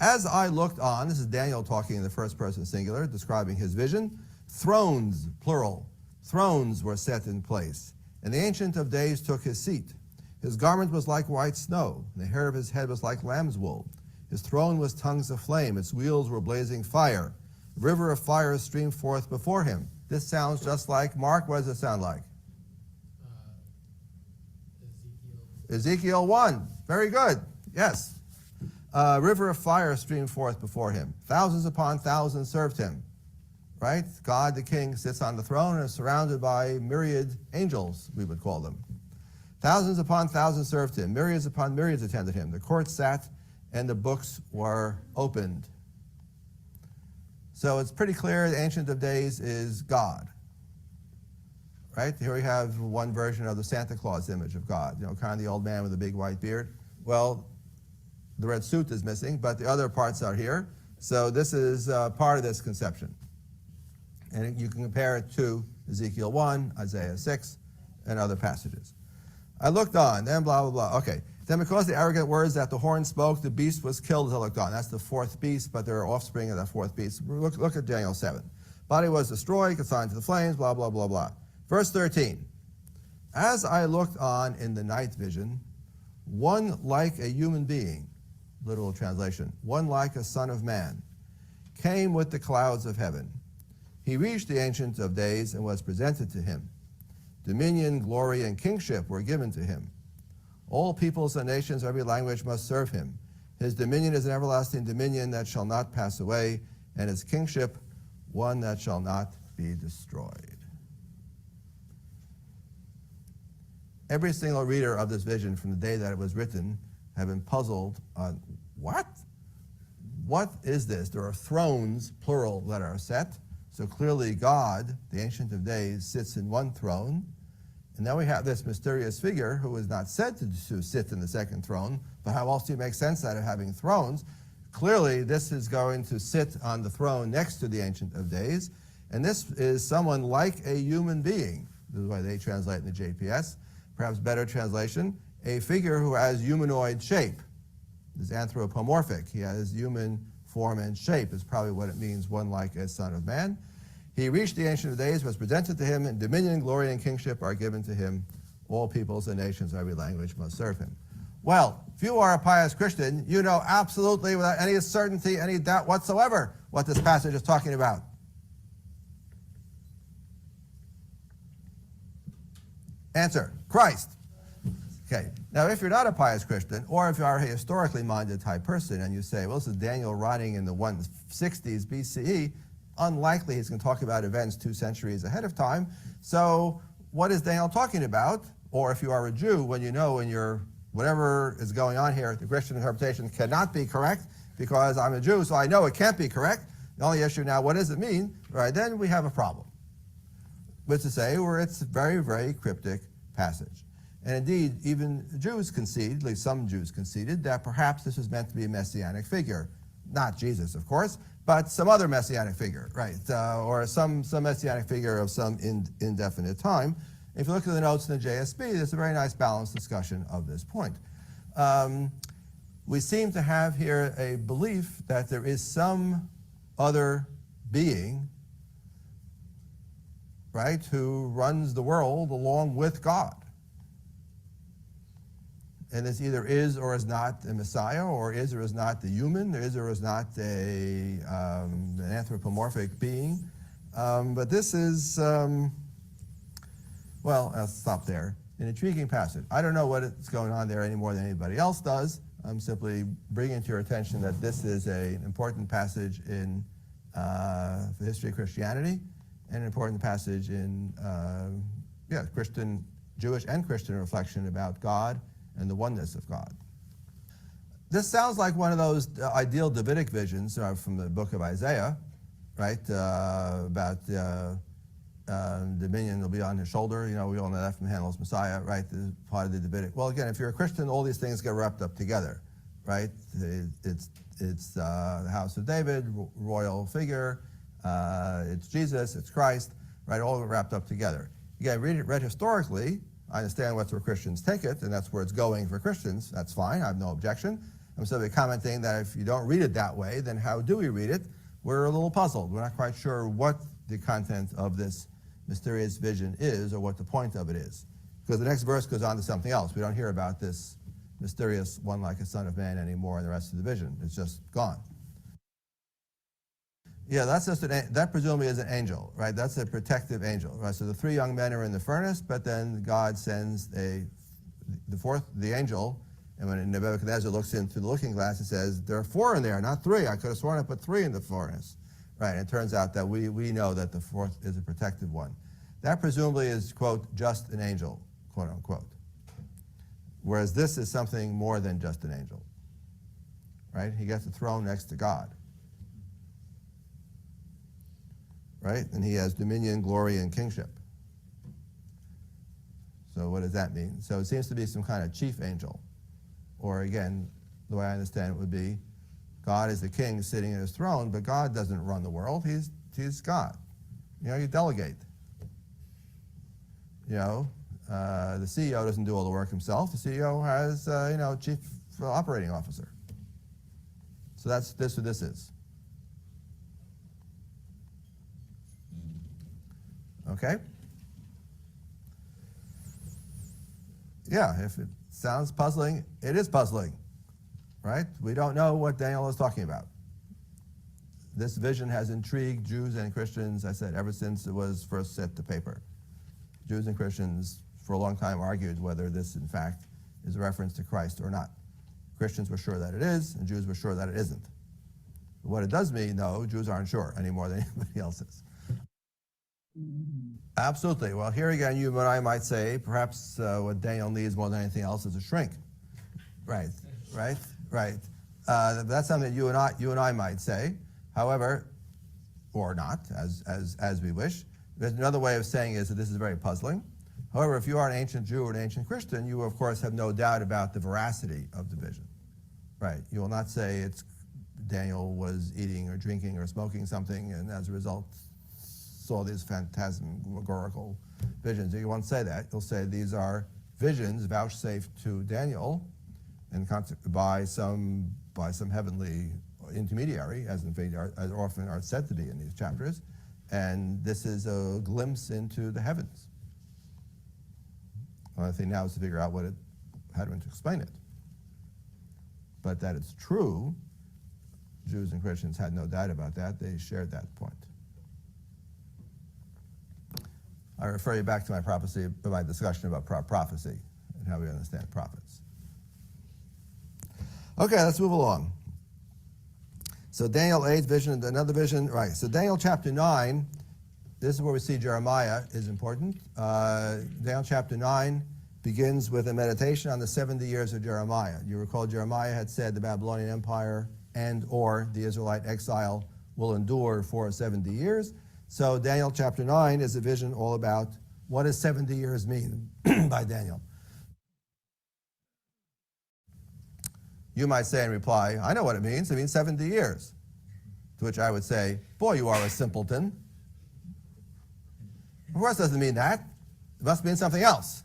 As I looked on, this is Daniel talking in the first person singular, describing his vision, thrones, plural, thrones were set in place, and the Ancient of Days took his seat. His garment was like white snow, and the hair of his head was like lamb's wool. His throne was tongues of flame, its wheels were blazing fire. A river of fire streamed forth before him. This sounds just like, Mark, what does it sound like? Ezekiel 1. Very good. Yes. A river of fire streamed forth before him. Thousands upon thousands served him. Right? God the King sits on the throne and is surrounded by myriad angels, we would call them. Thousands upon thousands served him. Myriads upon myriads attended him. The court sat and the books were opened. So it's pretty clear the Ancient of Days is God. Right? Here we have one version of the Santa Claus image of God, kind of the old man with a big white beard. Well, the red suit is missing, but the other parts are here. So this is part of this conception. And you can compare it to Ezekiel 1, Isaiah 6, and other passages. I looked on, then blah, blah, blah. Okay. Then because the arrogant words that the horn spoke, the beast was killed as I looked on. That's the 4th beast, but there are offspring of that 4th beast. Look at Daniel 7. Body was destroyed, consigned to the flames, blah, blah, blah, blah. Verse 13. As I looked on in the night vision, one like a human being, literal translation, one like a son of man, came with the clouds of heaven. He reached the Ancient of Days and was presented to him. Dominion, glory, and kingship were given to him. All peoples and nations, every language must serve him. His dominion is an everlasting dominion that shall not pass away, and his kingship one that shall not be destroyed. Every single reader of this vision from the day that it was written have been puzzled on what? what is this? There are thrones, plural, that are set. So clearly God, the Ancient of Days, sits in one throne. And then we have this mysterious figure who is not said to sit in the second throne, but how else do you make sense out of having thrones? Clearly, this is going to sit on the throne next to the Ancient of Days, and this is someone like a human being. This is why they translate in the JPS. Perhaps better translation, a figure who has humanoid shape. Is anthropomorphic. He has human form and shape is probably what it means, one like a son of man. He reached the Ancient of Days, was presented to him, and dominion, glory, and kingship are given to him. All peoples and nations, every language must serve him. Well, if you are a pious Christian, you know absolutely without any certainty, any doubt whatsoever what this passage is talking about. Answer, Christ. Okay, now if you're not a pious Christian, or if you are a historically minded type person, and you say, well, this is Daniel writing in the 160s BCE, unlikely he's going to talk about events 2 centuries ahead of time. So what is Daniel talking about? Or if you are a Jew, when you know in your whatever is going on here, the Christian interpretation cannot be correct because I'm a Jew, so I know it can't be correct. The only issue now, what does it mean? Right, then we have a problem. Which is to say, where it's a very, very cryptic passage. And indeed, even Jews concede, at least some Jews conceded, that perhaps this was meant to be a messianic figure. Not Jesus, of course, but some other messianic figure, right? Or some messianic figure of some indefinite time. If you look at the notes in the JSB, there's a very nice balanced discussion of this point. We seem to have here a belief that there is some other being, right, who runs the world along with God. And this either is or is not a Messiah, or is or is not the human, or is not an anthropomorphic being. But this is, well, I'll stop there. An intriguing passage. I don't know what is going on there any more than anybody else does. I'm simply bringing to your attention that this is an important passage in the history of Christianity, and an important passage in Christian, Jewish and Christian reflection about God and the oneness of God. This sounds like one of those ideal Davidic visions from the book of Isaiah, right? About dominion will be on his shoulder. You know, we all know that from Handel's Messiah, right? This is part of the Davidic. Well, again, if you're a Christian, all these things get wrapped up together, right? It's the house of David, royal figure. It's Jesus, it's Christ, right? All wrapped up together. Again, read historically. I understand what's where Christians take it, and that's where it's going for Christians. That's fine. I have no objection. I'm simply commenting that if you don't read it that way, then how do we read it? We're a little puzzled. We're not quite sure what the content of this mysterious vision is or what the point of it is. Because the next verse goes on to something else. We don't hear about this mysterious one like a son of man anymore in the rest of the vision. It's just gone. Yeah, that's just that presumably is an angel, right? That's a protective angel, right? So the 3 young men are in the furnace, but then God sends the angel, and when Nebuchadnezzar looks into the looking glass, it says, there are 4 in there, not 3. I could have sworn I put 3 in the furnace, right? And it turns out that we know that the 4th is a protective one. That presumably is, quote, just an angel, quote unquote. Whereas this is something more than just an angel, right? He gets a throne next to God. Right? And he has dominion, glory, and kingship. So what does that mean? So it seems to be some kind of chief angel. Or again, the way I understand it would be, God is the king sitting in his throne, but God doesn't run the world. He's God. You know, you delegate. You know, the CEO doesn't do all the work himself. The CEO has, chief operating officer. So that's what this is. Okay? Yeah, if it sounds puzzling, it is puzzling, right? We don't know what Daniel is talking about. This vision has intrigued Jews and Christians, I said, ever since it was first set to paper. Jews and Christians for a long time argued whether this, in fact, is a reference to Christ or not. Christians were sure that it is, and Jews were sure that it isn't. But what it does mean, no, Jews aren't sure any more than anybody else is. Absolutely. Well, here again, you and I might say, perhaps what Daniel needs more than anything else is a shrink. Right. That's something that you and I might say. However, or not, as we wish. There's another way of saying is that this is very puzzling. However, if you are an ancient Jew or an ancient Christian, you of course have no doubt about the veracity of the vision. Right? You will not say it's Daniel was eating or drinking or smoking something and as a result saw these phantasmagorical visions. You won't say that. You'll say these are visions vouchsafed to Daniel and by some heavenly intermediary, as in fact as often are said to be in these chapters, and this is a glimpse into the heavens. The only thing now is to figure out how to explain it. But that it's true, Jews and Christians had no doubt about that. They shared that point. I refer you back to my discussion about prophecy and how we understand prophets. Okay, let's move along. So Daniel 8 vision, another vision, right. So Daniel chapter 9, this is where we see Jeremiah is important. Daniel chapter 9 begins with a meditation on the 70 years of Jeremiah. You recall Jeremiah had said the Babylonian Empire and or the Israelite exile will endure for 70 years. So Daniel chapter 9 is a vision all about what does 70 years mean by Daniel. You might say in reply, I know what it means. It means 70 years. To which I would say, boy, you are a simpleton. Of course it doesn't mean that. It must mean something else.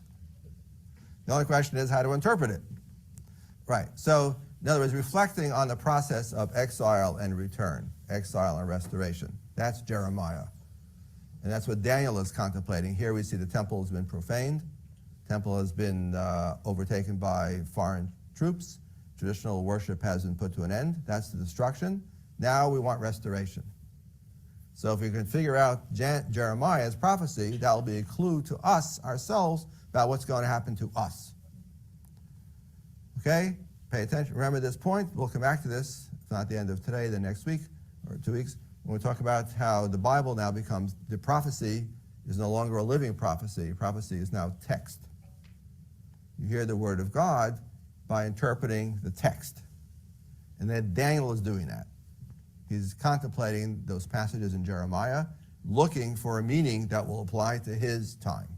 The only question is how to interpret it. Right. So, in other words, reflecting on the process of exile and return, exile and restoration. That's Jeremiah. And that's what Daniel is contemplating. Here we see the temple has been profaned. The temple has been overtaken by foreign troops. Traditional worship has been put to an end. That's the destruction. Now we want restoration. So if we can figure out Jeremiah's prophecy, that will be a clue to us, ourselves, about what's going to happen to us. Okay? Pay attention. Remember this point. We'll come back to this, if not the end of today, then next week or 2 weeks, when we talk about how the Bible now becomes, the prophecy is no longer a living prophecy. Prophecy is now text. You hear the word of God by interpreting the text. And then Daniel is doing that. He's contemplating those passages in Jeremiah, looking for a meaning that will apply to his time.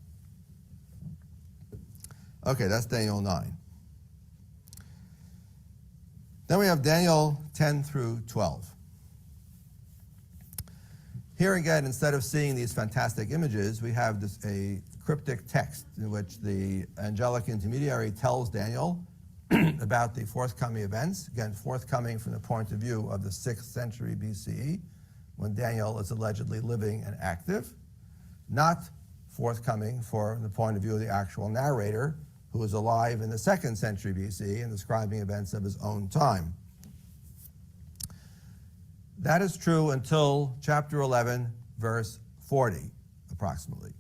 Okay, that's Daniel 9. Then we have Daniel 10 through 12. Here again, instead of seeing these fantastic images, we have a cryptic text in which the angelic intermediary tells Daniel about the forthcoming events, again, forthcoming from the point of view of the 6th century BCE, when Daniel is allegedly living and active, not forthcoming from the point of view of the actual narrator, who is alive in the 2nd century BCE and describing events of his own time. That is true until chapter 11, verse 40, approximately.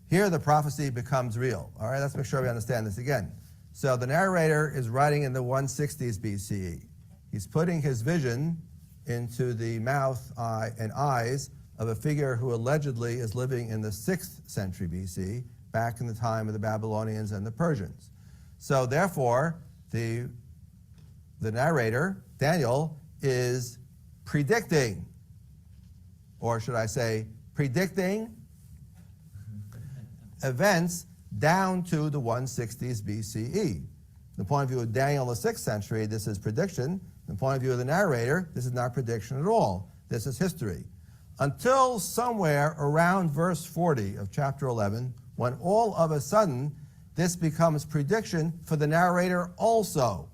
Here the prophecy becomes real. All right, let's make sure we understand this again. So the narrator is writing in the 160s BCE. He's putting his vision into the mouth and eyes of a figure who allegedly is living in the 6th century BC, back in the time of the Babylonians and the Persians. So therefore, the narrator, Daniel, is predicting, or should I say, predicting events down to the 160s BCE. From the point of view of Daniel in the 6th century, this is prediction. From the point of view of the narrator, this is not prediction at all. This is history. Until somewhere around verse 40 of chapter 11, when all of a sudden this becomes prediction for the narrator also.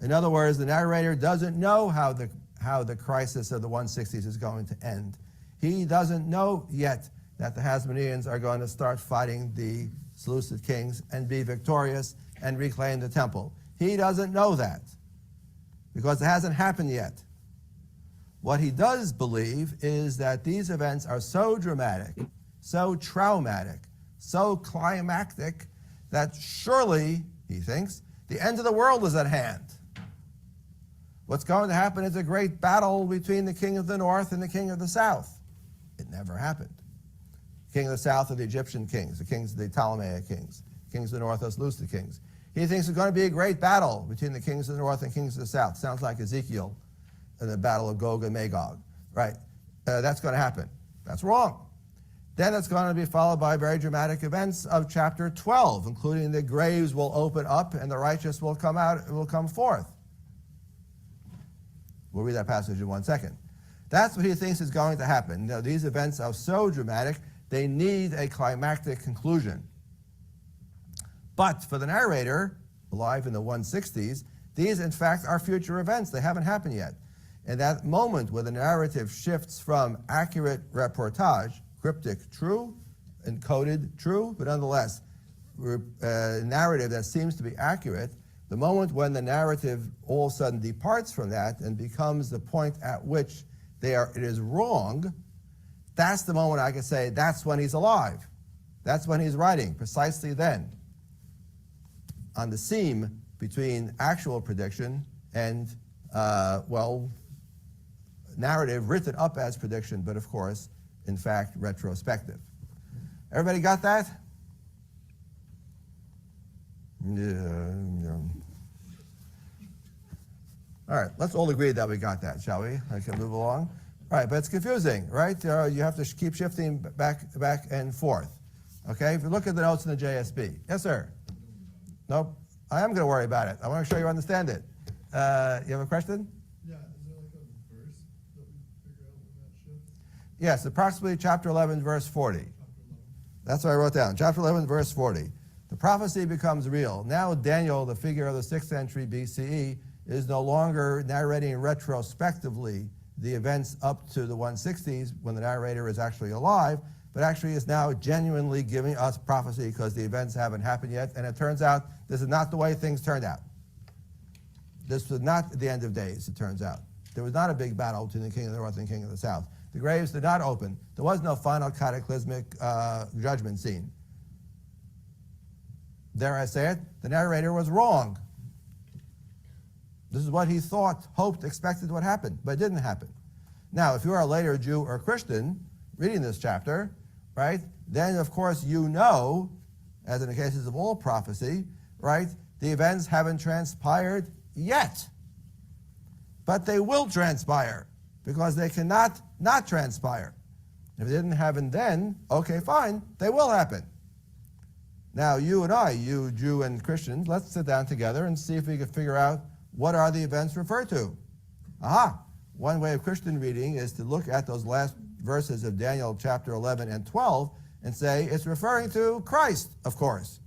In other words, the narrator doesn't know how the crisis of the 160s is going to end. He doesn't know yet that the Hasmoneans are going to start fighting the Seleucid kings and be victorious and reclaim the temple. He doesn't know that because it hasn't happened yet. What he does believe is that these events are so dramatic, so traumatic, so climactic that surely, he thinks, the end of the world is at hand. What's going to happen is a great battle between the king of the north and the king of the south. It never happened. King of the south are the Egyptian kings, the kings of the Ptolemaic kings, kings of the north are the Seleucid kings. He thinks there's going to be a great battle between the kings of the north and kings of the south. Sounds like Ezekiel and the battle of Gog and Magog, right? That's going to happen. That's wrong. Then it's going to be followed by very dramatic events of chapter 12, including the graves will open up and the righteous will come out, will come forth. We'll read that passage in 1 second. That's what he thinks is going to happen. Now, these events are so dramatic, they need a climactic conclusion. But for the narrator, alive in the 160s, these in fact are future events. They haven't happened yet. And that moment where the narrative shifts from accurate reportage, cryptic true, encoded true, but nonetheless, narrative that seems to be accurate, the moment when the narrative all of a sudden departs from that and becomes the point at which it is wrong, that's the moment I can say that's when he's alive. That's when he's writing, precisely then, on the seam between actual prediction and, narrative written up as prediction, but of course, in fact, retrospective. Everybody got that? Yeah. All right, let's all agree that we got that, shall we? I can move along. All right, but it's confusing, right? You have to keep shifting back and forth. Okay, if you look at the notes in the JSB. Yes, sir? Nope. I am going to worry about it. I want to show you understand it. You have a question? Yeah, is there like a verse that we figure out when that shifts? Yes, approximately chapter 11, verse 40. Chapter 11. That's what I wrote down. Chapter 11, verse 40. The prophecy becomes real. Now Daniel, the figure of the 6th century BCE, is no longer narrating retrospectively the events up to the 160s when the narrator is actually alive, but actually is now genuinely giving us prophecy because the events haven't happened yet. And it turns out this is not the way things turned out. This was not the end of days, it turns out. There was not a big battle between the king of the north and king of the south. The graves did not open. There was no final cataclysmic judgment scene. Dare I say it? The narrator was wrong. This is what he thought, hoped, expected would happen, but it didn't happen. Now, if you are a later Jew or Christian reading this chapter, right, then of course you know, as in the cases of all prophecy, right, the events haven't transpired yet. But they will transpire because they cannot not transpire. If it didn't happen then, okay, fine, they will happen. Now, you and I, you Jew and Christians, let's sit down together and see if we can figure out what are the events referred to. Aha! One way of Christian reading is to look at those last verses of Daniel chapter 11 and 12 and say it's referring to Christ, of course.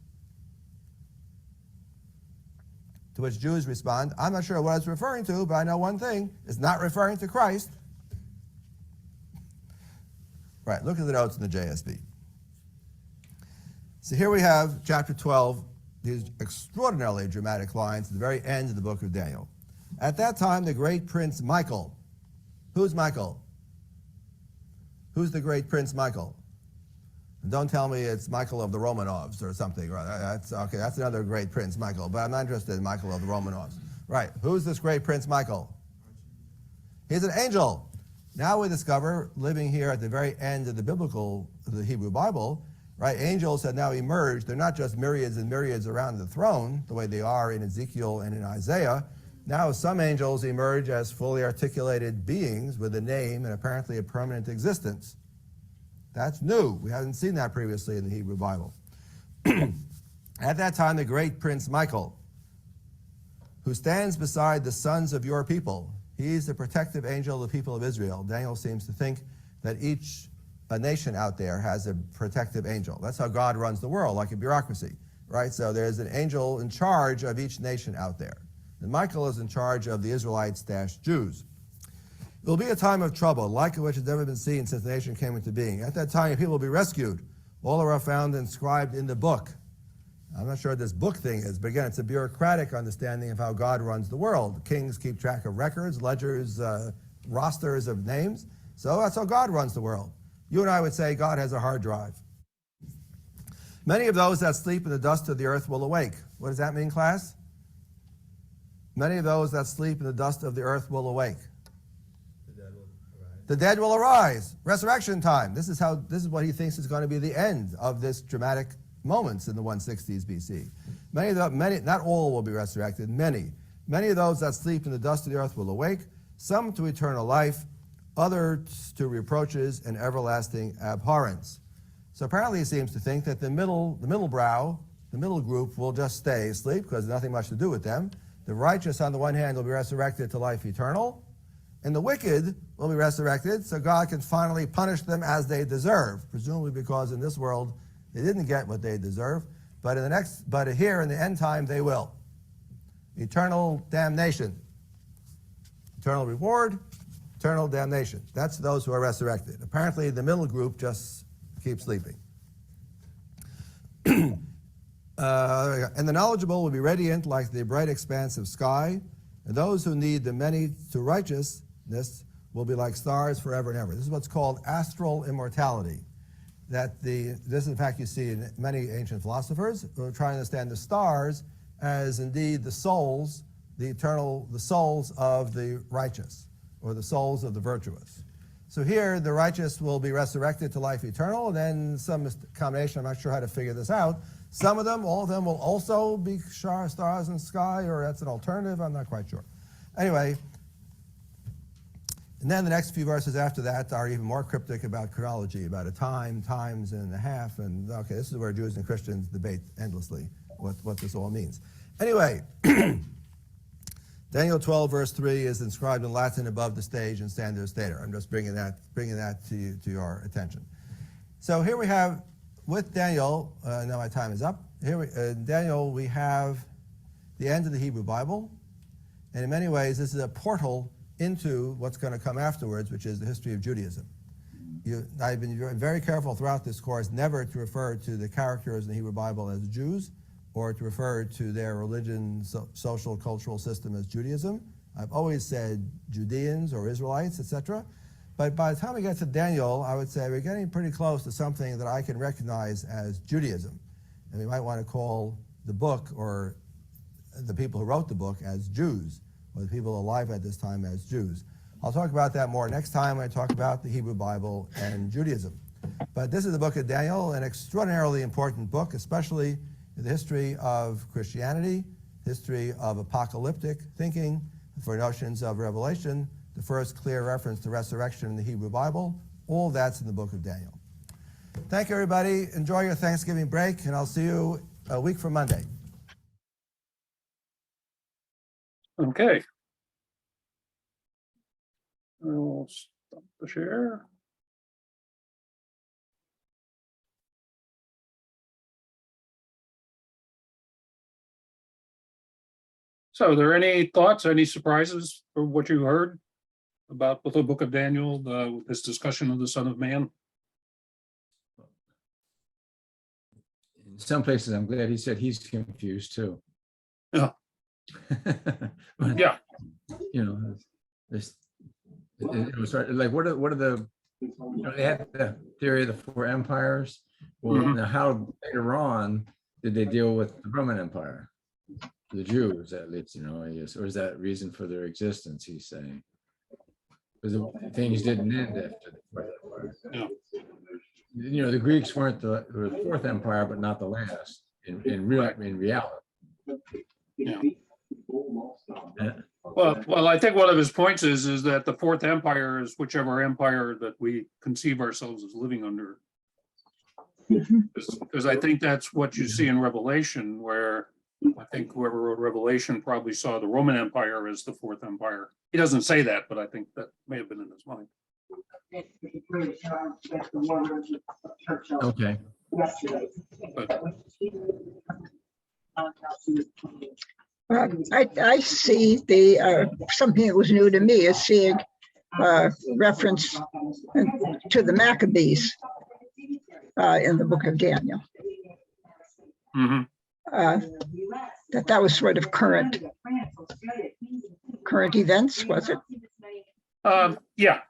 To which Jews respond, I'm not sure what it's referring to, but I know one thing, it's not referring to Christ. Right, look at the notes in the JSB. So here we have chapter 12, these extraordinarily dramatic lines at the very end of the book of Daniel. At that time, the great prince Michael. Who's Michael? Who's the great prince Michael? And don't tell me it's Michael of the Romanovs or something. Right? That's okay. That's another great prince Michael, but I'm not interested in Michael of the Romanovs. Right? Who's this great prince Michael? He's an angel. Now we discover, living here at the very end of the Hebrew Bible, right? Angels have now emerged. They're not just myriads and myriads around the throne, the way they are in Ezekiel and in Isaiah. Now some angels emerge as fully articulated beings with a name and apparently a permanent existence. That's new. We haven't seen that previously in the Hebrew Bible. At that time, the great prince Michael, who stands beside the sons of your people, he's the protective angel of the people of Israel. Daniel seems to think that each nation out there has a protective angel. That's how God runs the world, like a bureaucracy, right? So there's an angel in charge of each nation out there. And Michael is in charge of the Israelites-Jews. It will be a time of trouble, like which has never been seen since the nation came into being. At that time, people will be rescued. All are found inscribed in the book. I'm not sure what this book thing is, but again, it's a bureaucratic understanding of how God runs the world. Kings keep track of records, ledgers, rosters of names. So that's how God runs the world. You and I would say God has a hard drive. Many of those that sleep in the dust of the earth will awake. What does that mean, class? Many of those that sleep in the dust of the earth will awake. The dead will arise. Resurrection time. This is what he thinks is going to be the end of this dramatic moments in the 160s BC. Many, not all will be resurrected, many of those that sleep in the dust of the earth will awake, some to eternal life, others to reproaches and everlasting abhorrence. So apparently he seems to think that the middle group will just stay asleep because there's nothing much to do with them. The righteous, on the one hand, will be resurrected to life eternal, and the wicked will be resurrected so God can finally punish them as they deserve, presumably because in this world they didn't get what they deserve, but here in the end time they will. Eternal damnation, eternal reward, eternal damnation. That's those who are resurrected. Apparently the middle group just keeps sleeping. And the knowledgeable will be radiant like the bright expanse of sky, and those who need the many to righteousness will be like stars forever and ever. This is what's called astral immortality. This is in fact you see in many ancient philosophers who are trying to understand the stars as indeed the souls, the souls of the righteous, or the souls of the virtuous. So here the righteous will be resurrected to life eternal, and then some combination, I'm not sure how to figure this out. Some of them, all of them will also be stars in the sky, or that's an alternative, I'm not quite sure. Anyway, and then the next few verses after that are even more cryptic about chronology, about a time, times and a half, and okay, this is where Jews and Christians debate endlessly what this all means. Anyway, Daniel 12 verse 3 is inscribed in Latin above the stage in standard stater. I'm just bringing that to your attention. So here we have, with Daniel, now my time is up. Here, in Daniel, we have the end of the Hebrew Bible, and in many ways, this is a portal into what's going to come afterwards, which is the history of Judaism. I've been very careful throughout this course never to refer to the characters in the Hebrew Bible as Jews, or to refer to their religion, social, cultural system as Judaism. I've always said Judeans or Israelites, etc. But by the time we get to Daniel, I would say we're getting pretty close to something that I can recognize as Judaism. And we might want to call the book, or the people who wrote the book, as Jews, or the people alive at this time as Jews. I'll talk about that more next time when I talk about the Hebrew Bible and Judaism. But this is the book of Daniel, an extraordinarily important book, especially in the history of Christianity, history of apocalyptic thinking, for notions of Revelation, the first clear reference to resurrection in the Hebrew Bible. All that's in the book of Daniel. Thank you, everybody. Enjoy your Thanksgiving break, and I'll see you a week from Monday. Okay. I'll stop the share. So are there any thoughts, any surprises for what you heard about the book of Daniel, this discussion of the Son of Man? In some places, I'm glad he said he's confused too. Yeah. But, Yeah. you know, it was like, what are the, they had the theory of the four empires. Well, now how later on did they deal with the Roman Empire? The Jews, at least, I guess, or is that reason for their existence, he's saying? Because the things didn't end after the Fourth Empire. Yeah. The Greeks were the Fourth Empire, but not the last in reality. Yeah. Well, I think one of his points is that the Fourth Empire is whichever empire that we conceive ourselves as living under. Because I think that's what you see in Revelation, where I think whoever wrote Revelation probably saw the Roman Empire as the Fourth Empire. He doesn't say that, but I think that may have been in his mind. Okay. I see something that was new to me is seeing reference to the Maccabees in the book of Daniel. Mm-hmm. That was sort of current events, was it? Yeah.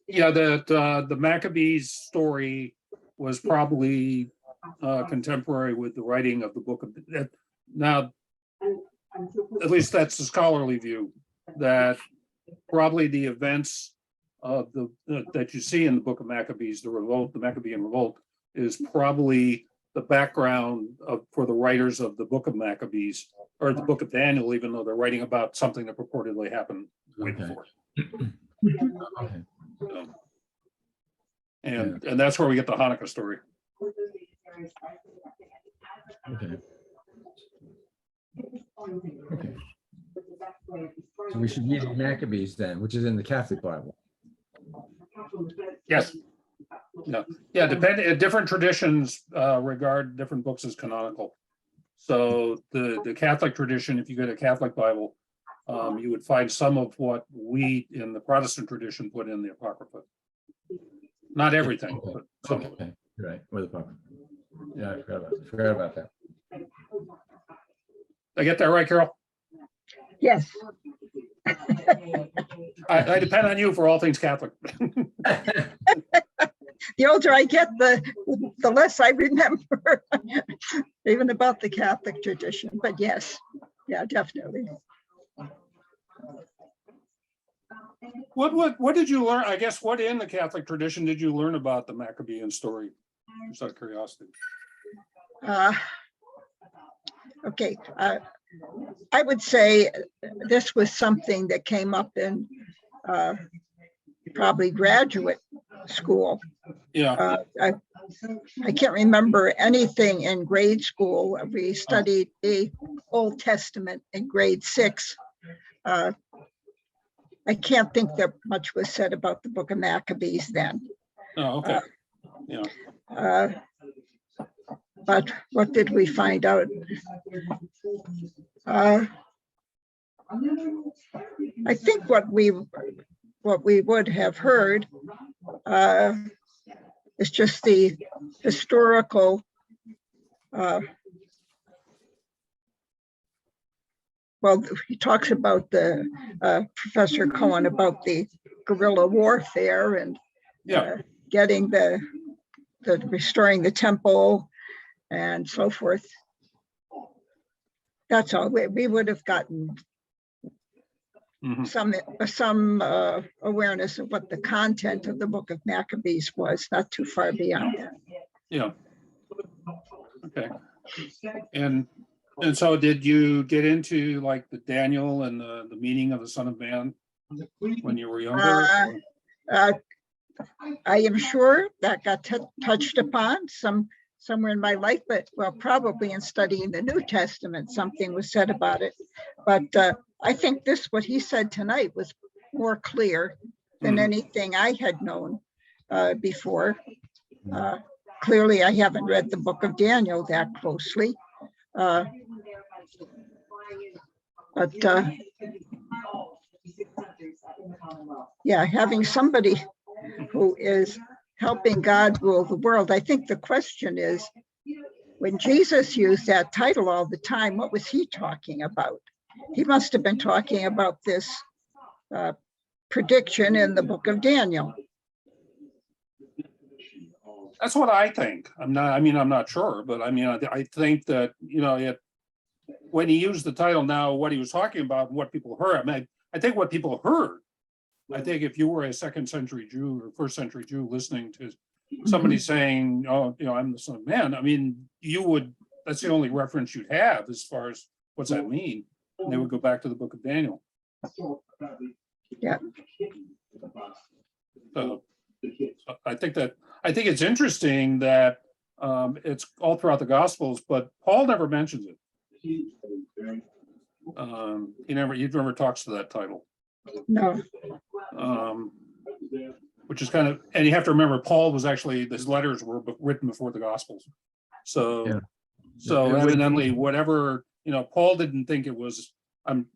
The Maccabees story was probably contemporary with the writing of the book of now. At least that's the scholarly view, that probably the events of that you see in the book of Maccabees, the Maccabean revolt, is probably the background for the writers of the Book of Maccabees or the Book of Daniel, even though they're writing about something that purportedly happened way Okay. before. Okay. So, and that's where we get the Hanukkah story. Okay. Okay. So we should read Maccabees then, which is in the Catholic Bible. Yes. Yeah. Different traditions regard different books as canonical. So the Catholic tradition, if you go to Catholic Bible, you would find some of what we in the Protestant tradition put in the Apocrypha. Not everything, but some of it. Okay, right, with the Bible. Yeah, I forgot about that. I get that right, Carol? Yes. I depend on you for all things Catholic. The older I get, the less I remember, even about the Catholic tradition. But yes, yeah, definitely. What did you learn? I guess what in the Catholic tradition did you learn about the Maccabean story? Just out of curiosity. Okay, I would say this was something that came up in probably graduate school. Yeah. I can't remember anything in grade school. We studied the Old Testament in grade 6. I can't think that much was said about the Book of Maccabees then. Oh, okay. Yeah. But what did we find out? I think what we would have heard is just the historical well, he talks about the Professor Cohen about the guerrilla warfare and getting the restoring the temple and so forth. That's all. We would have gotten some awareness of what the content of the Book of Maccabees was, not too far beyond that. Yeah. Okay. And so did you get into like the Daniel and the meaning of the Son of Man when you were younger? I am sure that got touched upon somewhere in my life, but well, probably in studying the New Testament, something was said about it. But I think what he said tonight was more clear than anything I had known before. Clearly, I haven't read the Book of Daniel that closely. But yeah, having somebody who is helping God rule the world. I think the question is, when Jesus used that title all the time, what was he talking about? He must have been talking about this prediction in the Book of Daniel. That's what I think. I'm not sure, but I think that, when he used the title now, what he was talking about and what people heard, I think what people heard, I think if you were a second century Jew or first century Jew listening to somebody saying, oh, I'm the Son of Man, that's the only reference you'd have as far as what's that mean? And they would go back to the Book of Daniel. Yeah. So I think it's interesting that it's all throughout the Gospels, but Paul never mentions it. He never talks to that title. No. Which is kind of, and you have to remember, Paul was actually, his letters were written before the Gospels. So, Yeah. so evidently, whatever, Paul didn't think it was. I'd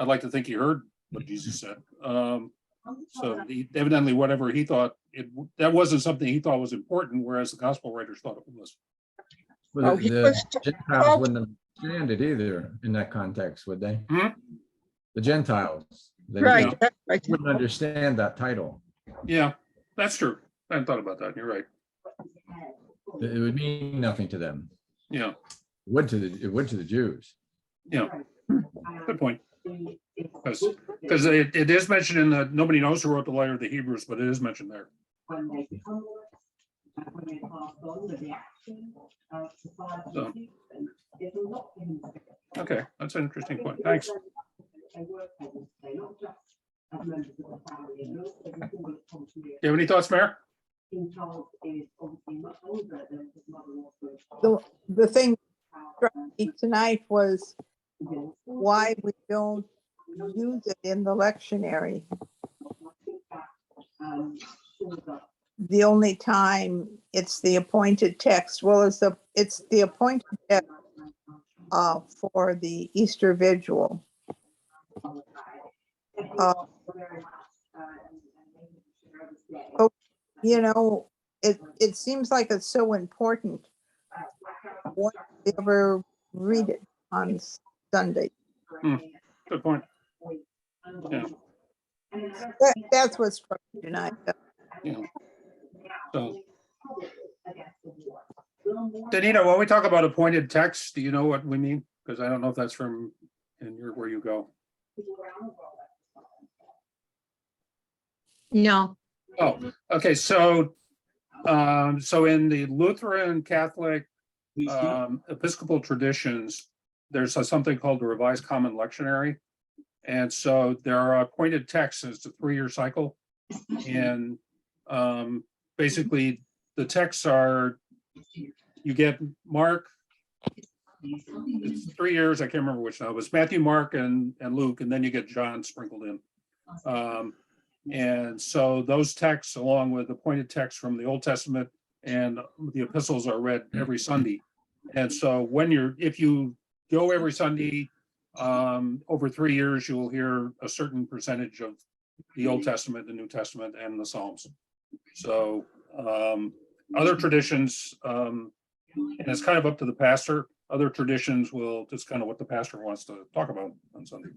like to think he heard what Jesus said. So evidently, whatever he thought, that wasn't something he thought was important, whereas the Gospel writers thought it was. Well, the Gentiles wouldn't understand it either in that context, would they? The Gentiles. Right. They wouldn't understand that title. Yeah, that's true. I hadn't thought about that. You're right. It would mean nothing to them. Yeah. It would to the Jews. Yeah. Good point. Because it is mentioned in nobody knows who wrote the letter of the Hebrews, but it is mentioned there. So, okay, that's an interesting point. Thanks. You have any thoughts, Mayor? The thing struck me tonight was why we don't use it in the lectionary. The only time it's the appointed text, well, it's the appointed text for the Easter Vigil. You know, it seems like it's so important. Why do we ever read it on Sunday? Good point. Yeah. That's what struck me tonight. Yeah. So, Danita, when we talk about appointed text, do you know what we mean? Because I don't know if that's from where you go. No, Oh, okay. So in the Lutheran, Catholic, Episcopal traditions, there's something called the Revised Common Lectionary. And so there are appointed texts. It's a 3-year cycle. And basically the texts are, you get Mark, it's 3 years, I can't remember which now, it was Matthew, Mark, and Luke, and then you get John sprinkled in. And so those texts, along with appointed texts from the Old Testament and the epistles, are read every Sunday. And so if you go every Sunday, over 3 years, you will hear a certain percentage of the Old Testament, the New Testament, and the Psalms. So other traditions, and it's kind of up to the pastor. Other traditions will just kind of what the pastor wants to talk about on Sunday.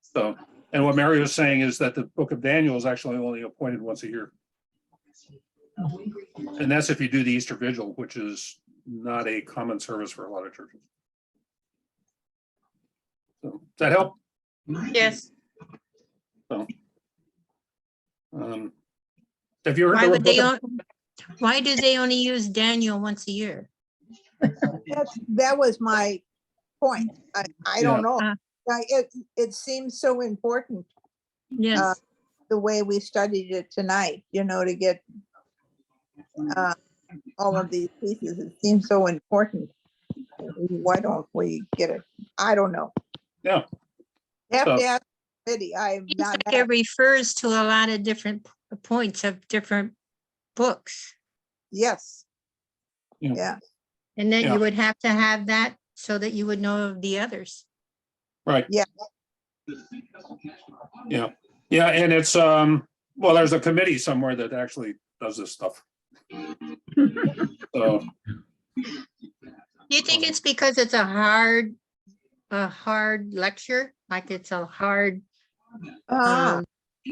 So, and what Mary was saying is that the book of Daniel is actually only appointed once a year. And that's if you do the Easter Vigil, which is not a common service for a lot of churches. So, does that help? yes. So, have you heard Why the would they, book why do they only use Daniel once a year? That was my point. I don't know. It seems so important, Yes, the way we studied it tonight, you know, to get all of these pieces. It seems so important. Why don't we get it? I don't know. Yeah. You have So- to ask the committee. I'm Seems not. like it refers to a lot of different points of different books. Yes. Yeah. Yeah. And then Yeah. you would have to have that so that you would know of the others. Right. Yeah. Yeah. Yeah. And it's, well, there's a committee somewhere that actually does this stuff. So, Do you think it's because it's a hard lecture? Like it's a hard Ah,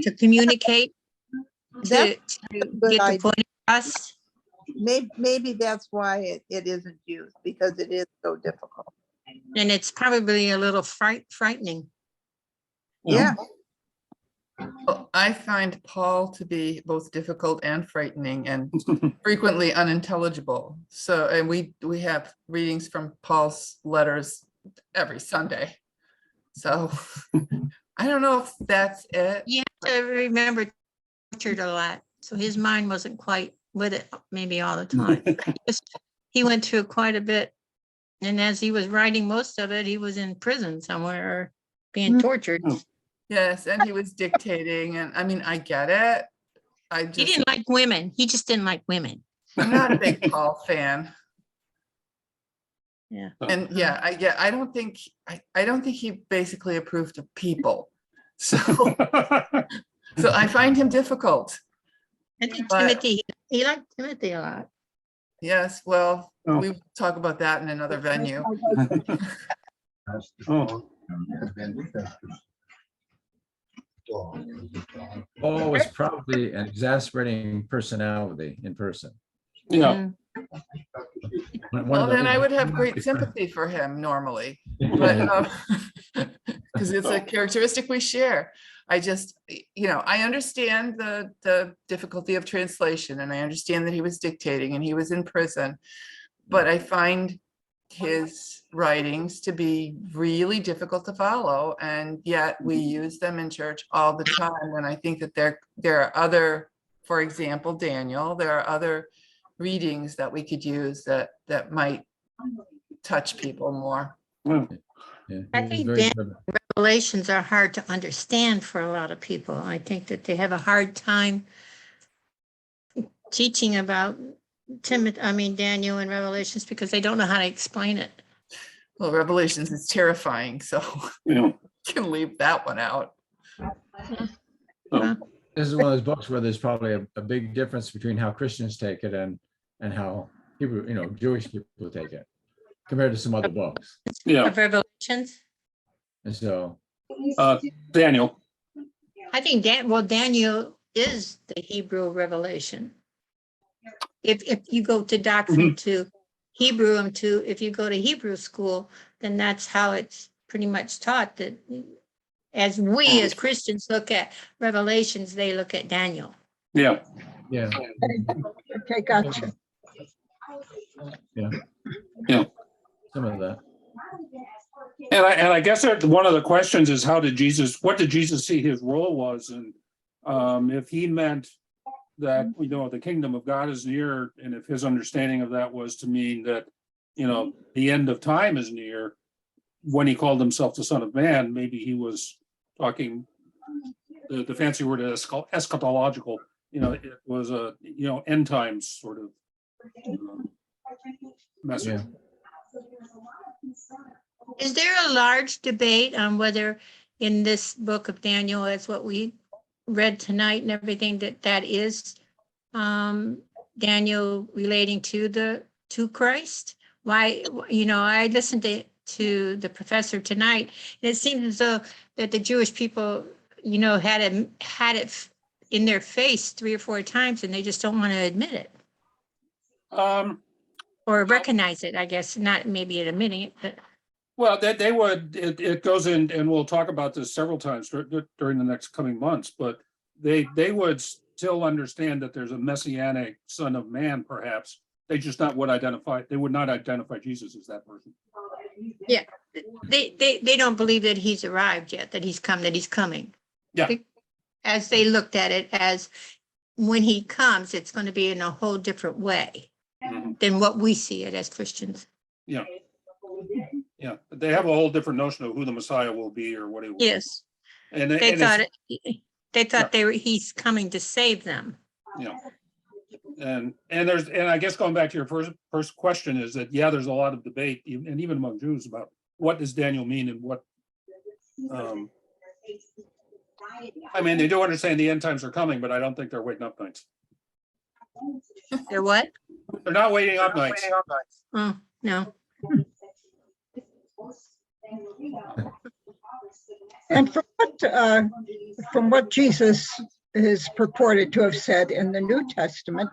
to communicate, to that's to good get the idea. point across? maybe that's why it isn't used, because it is so difficult. And it's probably a little frightening. Yeah. Well, I find Paul to be both difficult and frightening and frequently unintelligible. So, and we have readings from Paul's letters every Sunday. So I don't know if that's it. You have to remember Richard a lot, so his mind wasn't quite with it maybe all the time. He went through quite a bit. And as he was writing most of it, he was in prison somewhere or being tortured. Yes, and he was dictating, and I mean, I get it. He didn't like women. He just didn't like women. I'm not a big Paul fan. Yeah. And yeah, I don't think he basically approved of people. So I find him difficult. I think But- Timothy, he liked Timothy a lot. Yes, well, Oh. we will talk about that in another venue. Oh. Paul was probably an exasperating personality in person. Yeah. One Well, of the- then I would have great sympathy for him normally. But because it's a characteristic we share. I just, I understand the difficulty of translation, and I understand that he was dictating and he was in prison, but I find his writings to be really difficult to follow, and yet we use them in church all the time. And I think that there are other, for example, Daniel, there are other readings that we could use that might touch people more. Well, Yeah, I he's think very Dan- clever. Revelations are hard to understand for a lot of people. I think that they have a hard time teaching about Daniel and Revelations because they don't know how to explain it. Well, Revelations is terrifying, so you know, you can leave that one out. so, This is one of those books where there's probably a big difference between how Christians take it and how Hebrew, Jewish people take it compared to some other books. yeah, Of Revelations. And so, Daniel, I think Daniel is the Hebrew revelation. If you go to doctrine to Hebrew if you go to Hebrew school, then that's how it's pretty much taught, that as we as Christians look at Revelations, they look at Daniel. yeah. yeah, Okay, gotcha. some of that. And I guess that one of the questions is what did Jesus see his role was? And if he meant that, the kingdom of God is near, and if his understanding of that was to mean that, the end of time is near, when he called himself the Son of Man, maybe he was talking, the fancy word is eschatological, it was a, end times sort of message. Yeah. Is there a large debate on whether in this book of Daniel, as what we read tonight and everything, that is Daniel relating to Christ? Why, I listened to the professor tonight, and it seems as though that the Jewish people, had it in their face 3 or 4 times, and they just don't want to admit it or recognize it, I guess, not maybe admitting it, but. Well, they would, it goes in, and we'll talk about this several times during the next coming months, but they would still understand that there's a messianic Son of Man, perhaps. They would not identify Jesus as that person. Yeah, they don't believe that he's arrived yet, that he's coming. Yeah. As they looked at it as when he comes, it's going to be in a whole different way Mhm. than what we see it as Christians. Yeah. Yeah, but they have a whole different notion of who the Messiah will be or what he will be. Yes, And they and thought it's- he's coming to save them. Yeah. And I guess going back to your first question is that, there's a lot of debate, and even among Jews, about what does Daniel mean and what, they do understand the end times are coming, but I don't think they're waiting up nights. They're what? They're not waiting up nights. Oh, no. And from what Jesus is purported to have said in the New Testament,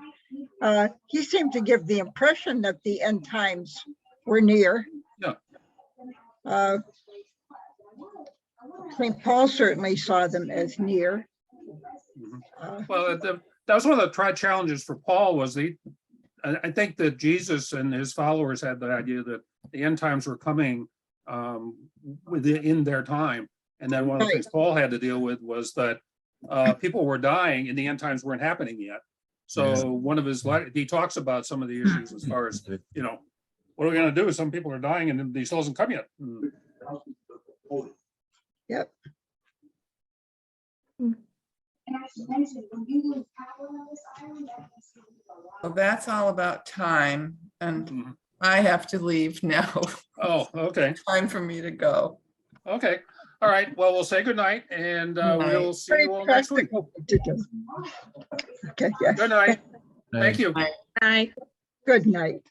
he seemed to give the impression that the end times were near. Yeah. St. Paul certainly saw them as near. Well, that was one of the challenges for Paul was I think that Jesus and his followers had the idea that the end times were coming in their time. And then one of the things Paul had to deal with was that people were dying and the end times weren't happening yet. So one of his letters, he talks about some of the issues as far as, what are we going to do? Some people are dying and he still hasn't come yet. Yep. Well, that's all about time, and Mhm. I have to leave now. Oh, okay. Time for me to go. Okay. All right. Well, we'll say good night and we'll see Very you all next week. practical to do. Okay, yes. Good night. Thank you. I Good night.